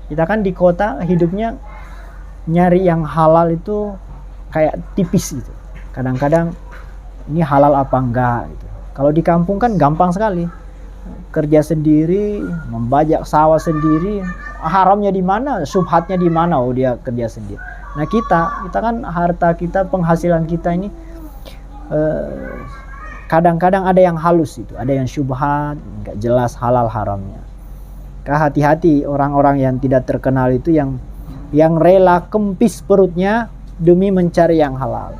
Kita kan di kota hidupnya nyari yang halal itu kayak tipis gitu. Kadang-kadang ini halal apa enggak gitu. Kalau di kampung kan gampang sekali. Kerja sendiri, membajak sawah sendiri, haramnya di mana, syubhatnya di mana, oh dia kerja sendiri. Nah kita kan harta kita, penghasilan kita ini kadang-kadang ada yang halus itu, ada yang syubhat, nggak jelas halal haramnya. Hati-hati orang-orang yang tidak terkenal itu yang rela kempis perutnya demi mencari yang halal.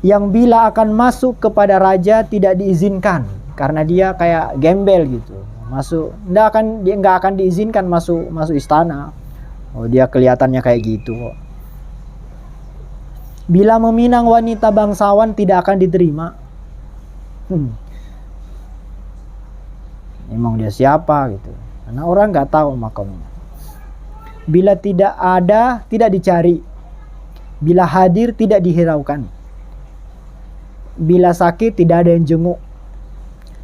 Yang bila akan masuk kepada raja tidak diizinkan karena dia kayak gembel gitu. Dia nggak akan diizinkan masuk istana. Oh dia kelihatannya kayak gitu kok. Bila meminang wanita bangsawan tidak akan diterima. Emang dia siapa gitu. Karena orang nggak tahu makamnya. Bila tidak ada tidak dicari. Bila hadir tidak dihiraukan. Bila sakit tidak ada yang jenguk.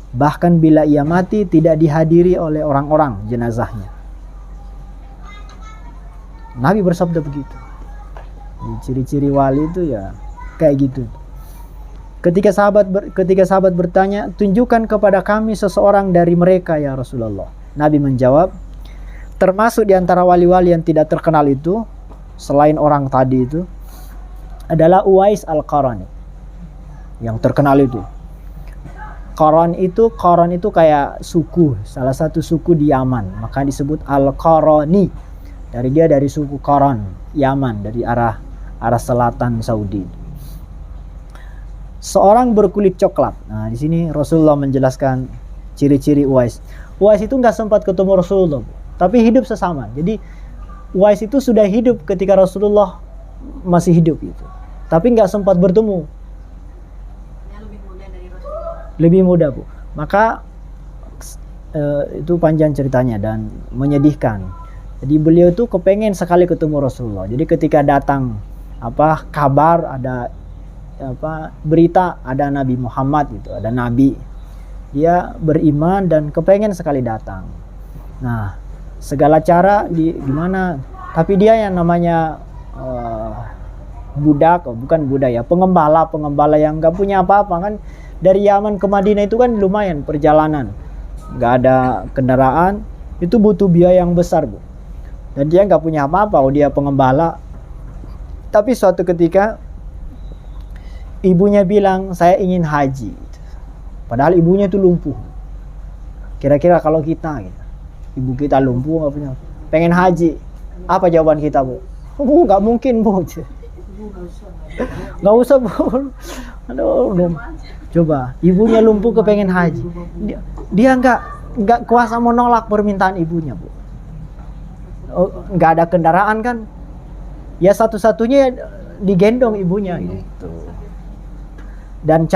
Bahkan bila ia mati tidak dihadiri oleh orang-orang jenazahnya. Nabi bersabda begitu. Ciri-ciri wali itu ya kayak gitu. Ketika sahabat bertanya, tunjukkan kepada kami seseorang dari mereka ya Rasulullah. Nabi menjawab, termasuk di antara wali-wali yang tidak terkenal itu, selain orang tadi itu, adalah Uwais Al-Qarani. Yang terkenal itu. Qaran itu kayak suku, salah satu suku di Yaman, maka disebut Al-Qarani. Dari suku Qaran, Yaman, dari arah selatan Saudi. Seorang berkulit coklat. Nah, di sini Rasulullah menjelaskan ciri-ciri Uwais. Uwais itu nggak sempat ketemu Rasulullah, tapi hidup sesama. Jadi Uwais itu sudah hidup ketika Rasulullah masih hidup itu, tapi nggak sempat bertemu. Lebih muda Bu. Maka itu panjang ceritanya dan menyedihkan. Jadi beliau itu kepengen sekali ketemu Rasulullah. Jadi ketika datang kabar ada berita ada Nabi Muhammad gitu, ada Nabi, dia beriman dan kepengen sekali datang. Nah segala cara gimana? Tapi dia yang namanya pengembala yang nggak punya apa-apa kan. Dari Yaman ke Madinah itu kan lumayan perjalanan, nggak ada kendaraan, itu butuh biaya yang besar Bu. Dan dia nggak punya apa-apa, dia pengembala. Tapi suatu ketika ibunya bilang saya ingin haji, padahal ibunya itu lumpuh. Kira-kira kalau kita, ibu kita lumpuh nggak punya, pengen haji, apa jawaban kita Bu? Nggak mungkin Bu. Nggak usah Bu. Aduh, coba ibunya lumpuh kepengen haji, dia nggak kuasa menolak permintaan ibunya Bu. Nggak ada kendaraan kan, ya satu-satunya digendong ibunya gitu. Dan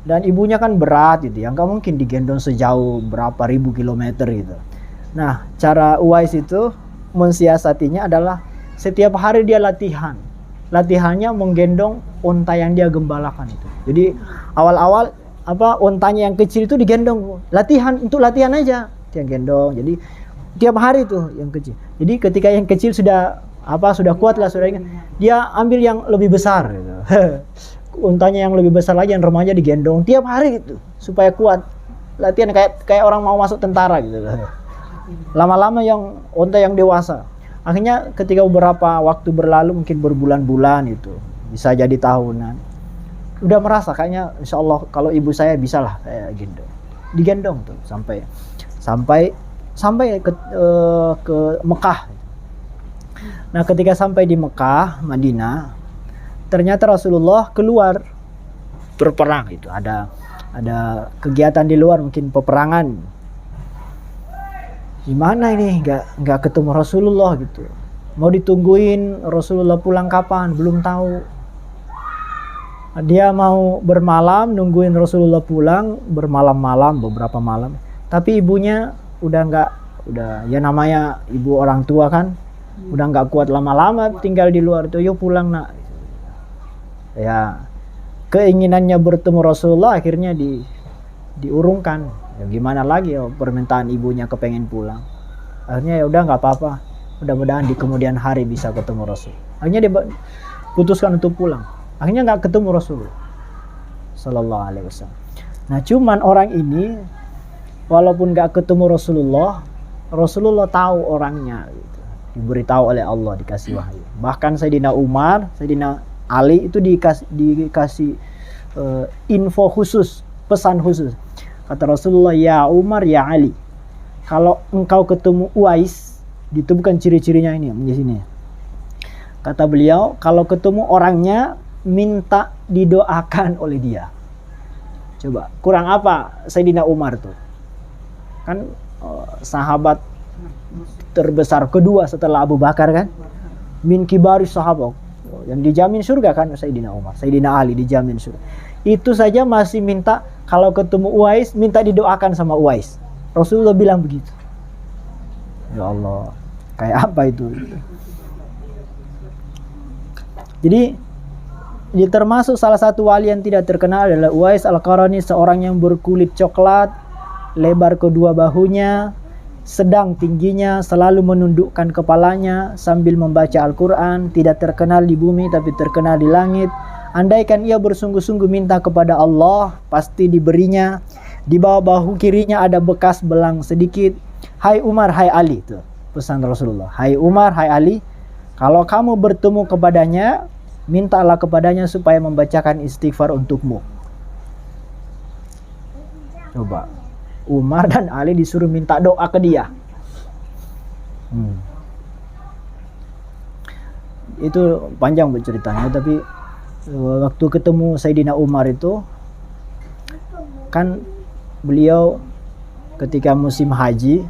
dan ibunya kan berat gitu ya, nggak mungkin digendong sejauh berapa ribu kilometer gitu. Nah cara Uwais itu mensiasatinya adalah setiap hari dia latihannya menggendong unta yang dia gembalakan itu. Jadi awal-awal untanya yang kecil itu digendong, untuk latihan aja dia gendong. Jadi tiap hari tuh yang kecil. Jadi ketika yang kecil sudah kuat lah, sudah ingat, dia ambil yang lebih besar gitu. Untanya yang lebih besar lagi, yang remaja digendong tiap hari gitu supaya kuat. Latihan kayak orang mau masuk tentara gitu. Lama-lama yang unta yang dewasa. Akhirnya ketika beberapa waktu berlalu, mungkin berbulan-bulan itu, bisa jadi tahunan, udah merasa kayaknya insya Allah kalau ibu saya bisa lah kayak digendong tuh sampai ke Mekah. Nah ketika sampai di Mekah, Madinah, ternyata Rasulullah keluar berperang itu, ada kegiatan di luar, mungkin peperangan. Gimana ini nggak ketemu Rasulullah gitu, mau ditungguin Rasulullah pulang kapan belum tahu. Dia mau bermalam nungguin Rasulullah pulang, bermalam-malam beberapa malam, tapi ibunya udah ya namanya ibu orang tua kan, udah nggak kuat lama-lama tinggal di luar itu, yuk pulang nak. Ya keinginannya bertemu Rasulullah akhirnya diurungkan. Ya, gimana lagi ya, permintaan ibunya kepengen pulang. Akhirnya ya udah nggak apa-apa. Mudah-mudahan di kemudian hari bisa ketemu Rasul. Akhirnya dia putuskan untuk pulang. Akhirnya nggak ketemu Rasulullah Sallallahu Alaihi Wasallam. Nah cuman orang ini walaupun nggak ketemu Rasulullah, Rasulullah tahu orangnya. Gitu. Diberitahu oleh Allah, dikasih wahyu. Bahkan Sayyidina Umar, Sayyidina Ali itu dikasih info khusus, pesan khusus. Kata Rasulullah, ya Umar, ya Ali, kalau engkau ketemu Uwais, itu bukan ciri-cirinya ini di sini. Kata beliau, kalau ketemu orangnya minta didoakan oleh dia. Coba, kurang apa Sayyidina Umar tuh? Kan sahabat terbesar kedua setelah Abu Bakar kan? Min kibaris sahabat. Yang dijamin surga kan Sayyidina Umar, Sayyidina Ali dijamin surga. Itu saja masih minta kalau ketemu Uwais minta didoakan sama Uwais. Rasulullah bilang begitu. Ya Allah, kayak apa itu? Jadi termasuk salah satu wali yang tidak terkenal adalah Uwais Al-Qarani, seorang yang berkulit coklat, lebar kedua bahunya, sedang tingginya, selalu menundukkan kepalanya sambil membaca Al-Quran, tidak terkenal di bumi tapi terkenal di langit. Andaikan ia bersungguh-sungguh minta kepada Allah, pasti diberinya. Di bawah bahu kirinya ada bekas belang sedikit. Hai Umar, hai Ali, itu pesan Rasulullah. Hai Umar, hai Ali, kalau kamu bertemu kepadanya, mintalah kepadanya supaya membacakan istighfar untukmu. Coba, Umar dan Ali disuruh minta doa ke dia. Itu panjang berceritanya, tapi waktu ketemu Sayyidina Umar itu kan beliau ketika musim haji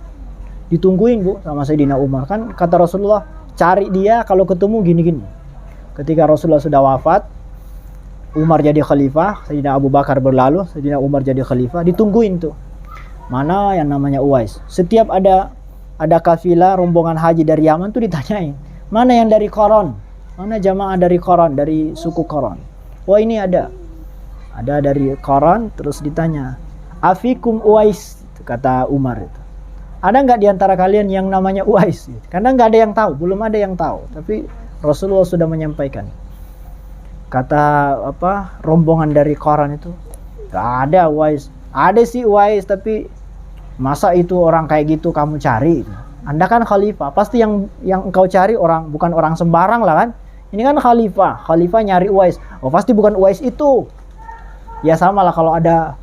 ditungguin Bu sama Sayyidina Umar. Kan kata Rasulullah, cari dia kalau ketemu gini-gini. Ketika Rasulullah sudah wafat, Umar jadi khalifah, Sayyidina Abu Bakar berlalu, Sayyidina Umar jadi khalifah, ditungguin tuh. Mana yang namanya Uwais. Setiap ada kafilah rombongan haji dari Yaman tuh ditanyain, mana yang dari Qaran? Mana jamaah dari Qaran, dari suku Qaran? Wah ini ada dari Qaran. Terus ditanya, afikum Uwais, kata Umar itu. Ada nggak diantara kalian yang namanya Uwais? Karena nggak ada yang tahu, belum ada yang tahu. Tapi Rasulullah sudah menyampaikan. Kata rombongan dari Qaran itu, nggak ada Uwais. Ada sih Uwais, tapi masa itu orang kayak gitu kamu cari? Anda kan khalifah, pasti yang engkau cari bukan orang sembarang lah kan? Ini kan khalifah nyari Uwais. Oh pasti bukan Uwais itu. Ya sama lah kalau ada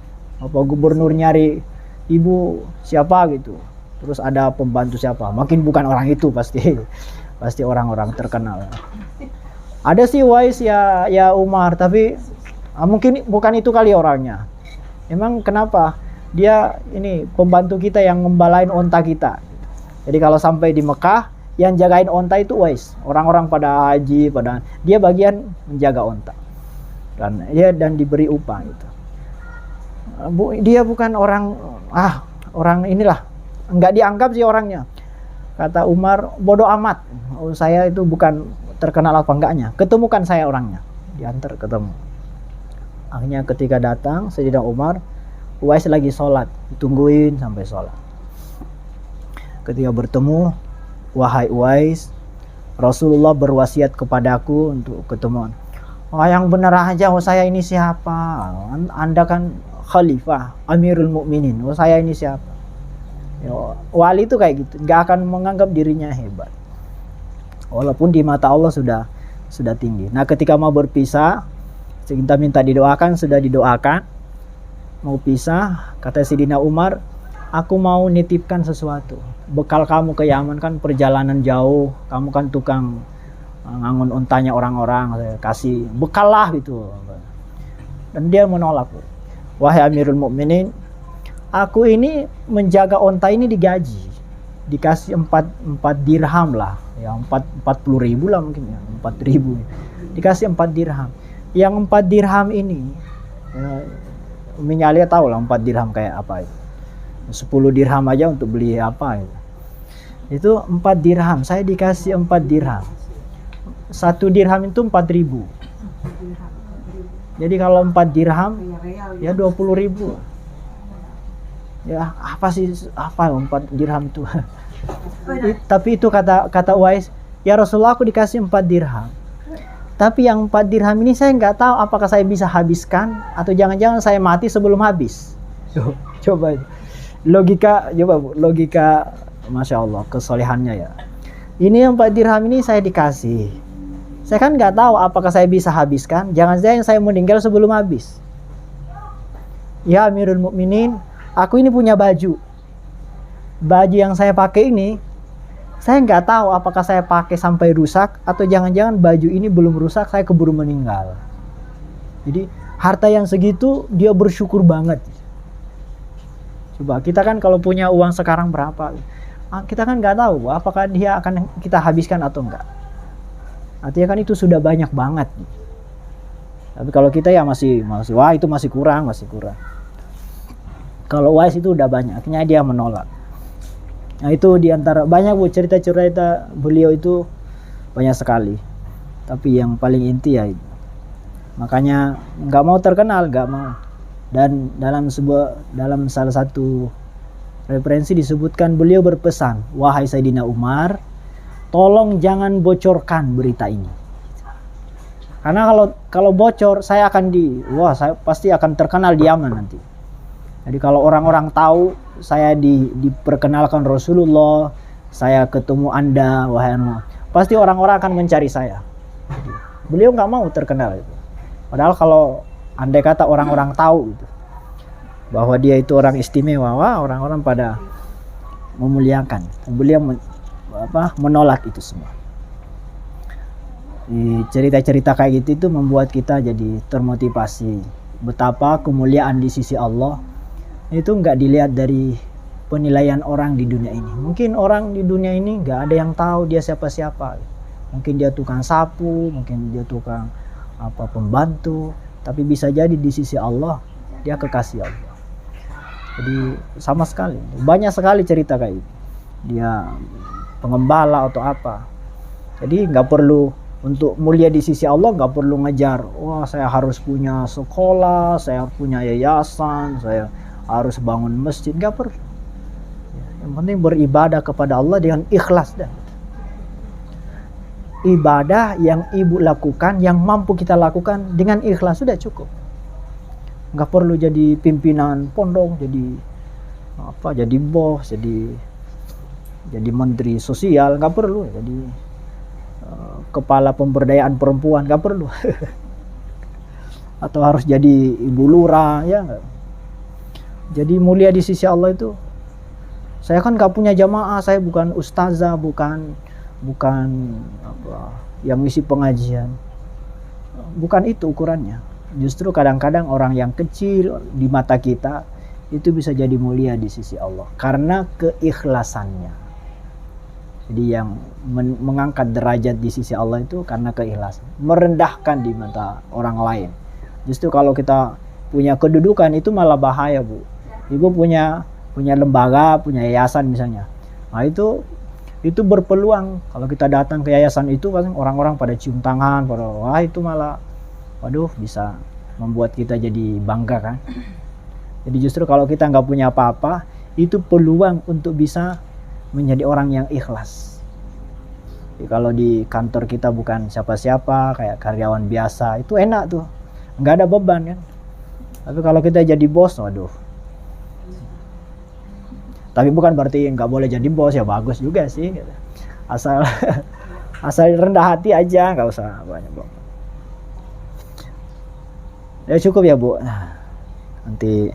gubernur nyari ibu siapa gitu. Terus ada pembantu siapa, makin bukan orang itu pasti orang-orang terkenal. Ada sih Uwais ya Umar, tapi mungkin bukan itu kali orangnya. Emang kenapa? Dia ini pembantu kita yang ngembalain onta kita. Jadi kalau sampai di Mekah, yang jagain onta itu Uwais. Orang-orang pada haji, dia bagian menjaga onta. Dan diberi upah itu. Dia bukan orang inilah, nggak dianggap sih orangnya. Kata Umar, bodoh amat. Saya itu bukan terkenal apa enggaknya. Ketemukan saya orangnya. Diantar ketemu. Akhirnya ketika datang Sayyidina Umar, Uwais lagi sholat, ditungguin sampai sholat. Ketika bertemu, wahai Uwais, Rasulullah berwasiat kepadaku untuk ketemuan. Oh yang benar aja, saya ini siapa? Anda kan khalifah, Amirul Mukminin. Saya ini siapa? Wali itu kayak gitu, nggak akan menganggap dirinya hebat. Walaupun di mata Allah sudah tinggi. Nah ketika mau berpisah, kita minta didoakan, sudah didoakan. Mau pisah, kata Sayyidina Umar, aku mau nitipkan sesuatu. Bekal kamu ke Yaman kan perjalanan jauh, kamu kan tukang ngangon untanya orang-orang, saya kasih bekal lah gitu. Dan dia menolak. Wahai Amirul Mukminin, aku ini menjaga onta ini digaji, dikasih 4 dirham lah, ya 40.000 lah mungkin ya, 4.000. Dikasih 4 dirham. Yang 4 dirham ini, Umi Alia tahu lah 4 dirham kayak apa itu. 10 dirham aja untuk beli apa itu. Itu 4 dirham, saya dikasih 4 dirham. 1 dirham itu 4.000. Jadi kalau 4 dirham Real. ya 20.000. Ya apa sih, apa 4 dirham itu? Tapi itu kata Uwais, ya Rasulullah aku dikasih 4 dirham. Tapi yang 4 dirham ini saya nggak tahu apakah saya bisa habiskan atau jangan-jangan saya mati sebelum habis. Coba logika, Masya Allah kesolehannya ya. Ini yang 4 dirham ini saya dikasih. Saya kan nggak tahu apakah saya bisa habiskan. Jangan-jangan saya meninggal sebelum habis. Ya Amirul Mukminin, aku ini punya baju. Baju yang saya pakai ini, saya nggak tahu apakah saya pakai sampai rusak atau jangan-jangan baju ini belum rusak, saya keburu meninggal. Jadi harta yang segitu dia bersyukur banget. Coba kita kan kalau punya uang sekarang berapa, kita kan nggak tahu apakah dia akan kita habiskan atau enggak. Artinya kan itu sudah banyak banget. Tapi kalau kita ya masih wah itu masih kurang. Kalau Uwais itu udah banyak, akhirnya dia menolak. Nah itu diantara banyak cerita-cerita beliau itu banyak sekali. Tapi yang paling inti ya itu. Makanya nggak mau terkenal, nggak mau. Dan dalam salah satu referensi disebutkan beliau berpesan, wahai Sayyidina Umar, tolong jangan bocorkan berita ini. Karena kalau bocor saya saya pasti akan terkenal di Yaman nanti. Jadi kalau orang-orang tahu saya diperkenalkan Rasulullah, saya ketemu Anda, wahai Anda, pasti orang-orang akan mencari saya. Jadi, beliau nggak mau terkenal itu. Padahal kalau andai kata orang-orang tahu itu, bahwa dia itu orang istimewa, wah orang-orang pada memuliakan. Beliau menolak itu semua. Cerita-cerita kayak gitu itu membuat kita jadi termotivasi betapa kemuliaan di sisi Allah itu nggak dilihat dari penilaian orang di dunia ini. Mungkin orang di dunia ini nggak ada yang tahu dia siapa-siapa. Mungkin dia tukang sapu, mungkin dia tukang pembantu, tapi bisa jadi di sisi Allah dia kekasih Allah. Jadi sama sekali banyak sekali cerita kayak gitu. Dia pengembala atau apa. Jadi nggak perlu untuk mulia di sisi Allah, nggak perlu ngejar. Wah saya harus punya sekolah, saya punya yayasan, saya harus bangun masjid, nggak perlu. Yang penting beribadah kepada Allah dengan ikhlas dah. Ibadah yang ibu lakukan, yang mampu kita lakukan dengan ikhlas sudah cukup. Nggak perlu jadi pimpinan pondok, jadi bos, jadi menteri sosial, nggak perlu. Jadi kepala pemberdayaan perempuan, nggak perlu. Atau harus jadi ibu lurah, ya nggak. Jadi mulia di sisi Allah itu, saya kan nggak punya jamaah, saya bukan ustazah, bukan yang ngisi pengajian, bukan itu ukurannya. Justru kadang-kadang orang yang kecil di mata kita itu bisa jadi mulia di sisi Allah karena keikhlasannya. Jadi yang mengangkat derajat di sisi Allah itu karena keikhlasan, merendahkan di mata orang lain. Justru kalau kita punya kedudukan itu malah bahaya, Bu. Ibu punya lembaga, punya yayasan misalnya. Nah itu berpeluang kalau kita datang ke yayasan itu kan orang-orang pada cium tangan, wah itu malah waduh bisa membuat kita jadi bangga kan. Jadi justru kalau kita nggak punya apa-apa, itu peluang untuk bisa menjadi orang yang ikhlas. Jadi kalau di kantor kita bukan siapa-siapa, kayak karyawan biasa, itu enak tuh, nggak ada beban kan. Tapi kalau kita jadi bos, waduh. Tapi bukan berarti nggak boleh jadi bos, ya bagus juga sih. Asal rendah hati aja, nggak usah banyak banget. Ya cukup ya Bu. Nanti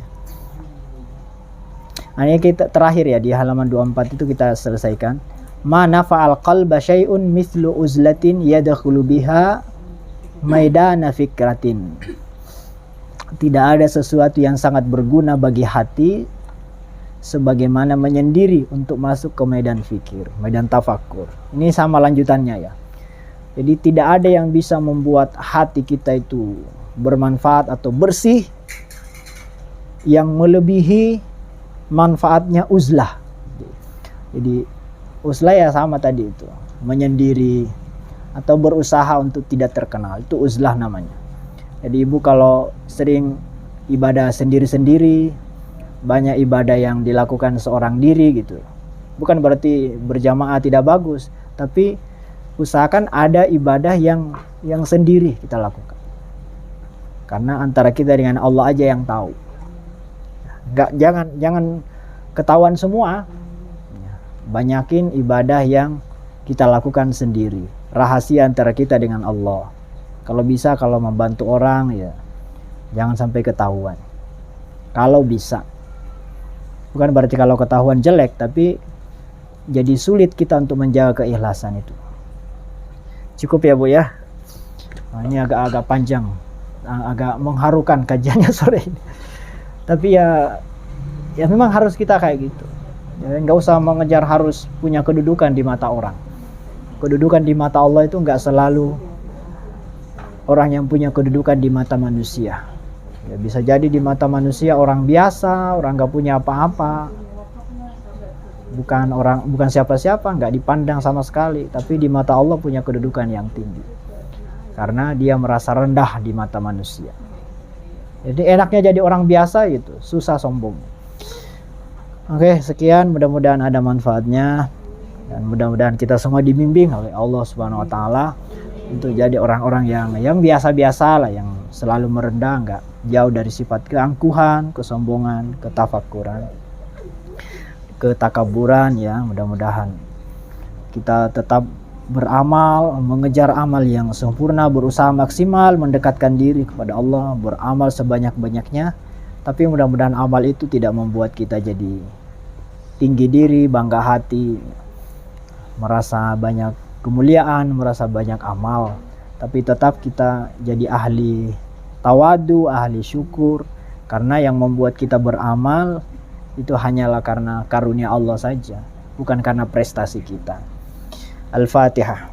ini kita terakhir ya di halaman 24 itu kita selesaikan. Ma nafa'al qalba syai'un mithlu uzlatin yadkhulu biha maidana fikratin. Tidak ada sesuatu yang sangat berguna bagi hati sebagaimana menyendiri untuk masuk ke medan fikir, medan tafakur. Ini sama lanjutannya ya. Jadi tidak ada yang bisa membuat hati kita itu bermanfaat atau bersih yang melebihi manfaatnya uzlah. Jadi uzlah ya sama tadi itu, menyendiri atau berusaha untuk tidak terkenal, itu uzlah namanya. Jadi ibu kalau sering ibadah sendiri-sendiri, banyak ibadah yang dilakukan seorang diri gitu, bukan berarti berjamaah tidak bagus, tapi usahakan ada ibadah yang sendiri kita lakukan. Karena antara kita dengan Allah aja yang tahu. Jangan ketahuan semua. Banyakin ibadah yang kita lakukan sendiri, rahasia antara kita dengan Allah. Kalau bisa, kalau membantu orang ya jangan sampai ketahuan. Kalau bisa. Bukan berarti kalau ketahuan jelek, tapi jadi sulit kita untuk menjaga keikhlasan itu. Cukup ya Bu ya. Nah, ini agak panjang, agak mengharukan kajiannya sore ini. Tapi ya memang harus kita kayak gitu. Ya, nggak usah mengejar harus punya kedudukan di mata orang. Kedudukan di mata Allah itu nggak selalu orang yang punya kedudukan di mata manusia. Ya, bisa jadi di mata manusia orang biasa, orang nggak punya apa-apa, bukan siapa-siapa, nggak dipandang sama sekali. Tapi di mata Allah punya kedudukan yang tinggi, karena dia merasa rendah di mata manusia. Jadi enaknya jadi orang biasa gitu, susah sombong. Oke, sekian, mudah-mudahan ada manfaatnya dan mudah-mudahan kita semua dibimbing oleh Allah Subhanahu wa taala untuk jadi orang-orang yang biasa-biasa lah, yang selalu merendah, nggak jauh dari sifat keangkuhan, kesombongan, ketafakuran, ketakaburan. Ya, mudah-mudahan kita tetap beramal, mengejar amal yang sempurna, berusaha maksimal mendekatkan diri kepada Allah, beramal sebanyak-banyaknya. Tapi mudah-mudahan amal itu tidak membuat kita jadi tinggi diri, bangga hati, merasa banyak kemuliaan, merasa banyak amal. Tapi tetap kita jadi ahli tawadu, ahli syukur, karena yang membuat kita beramal itu hanyalah karena karunia Allah saja, bukan karena prestasi kita. Al-Fatihah.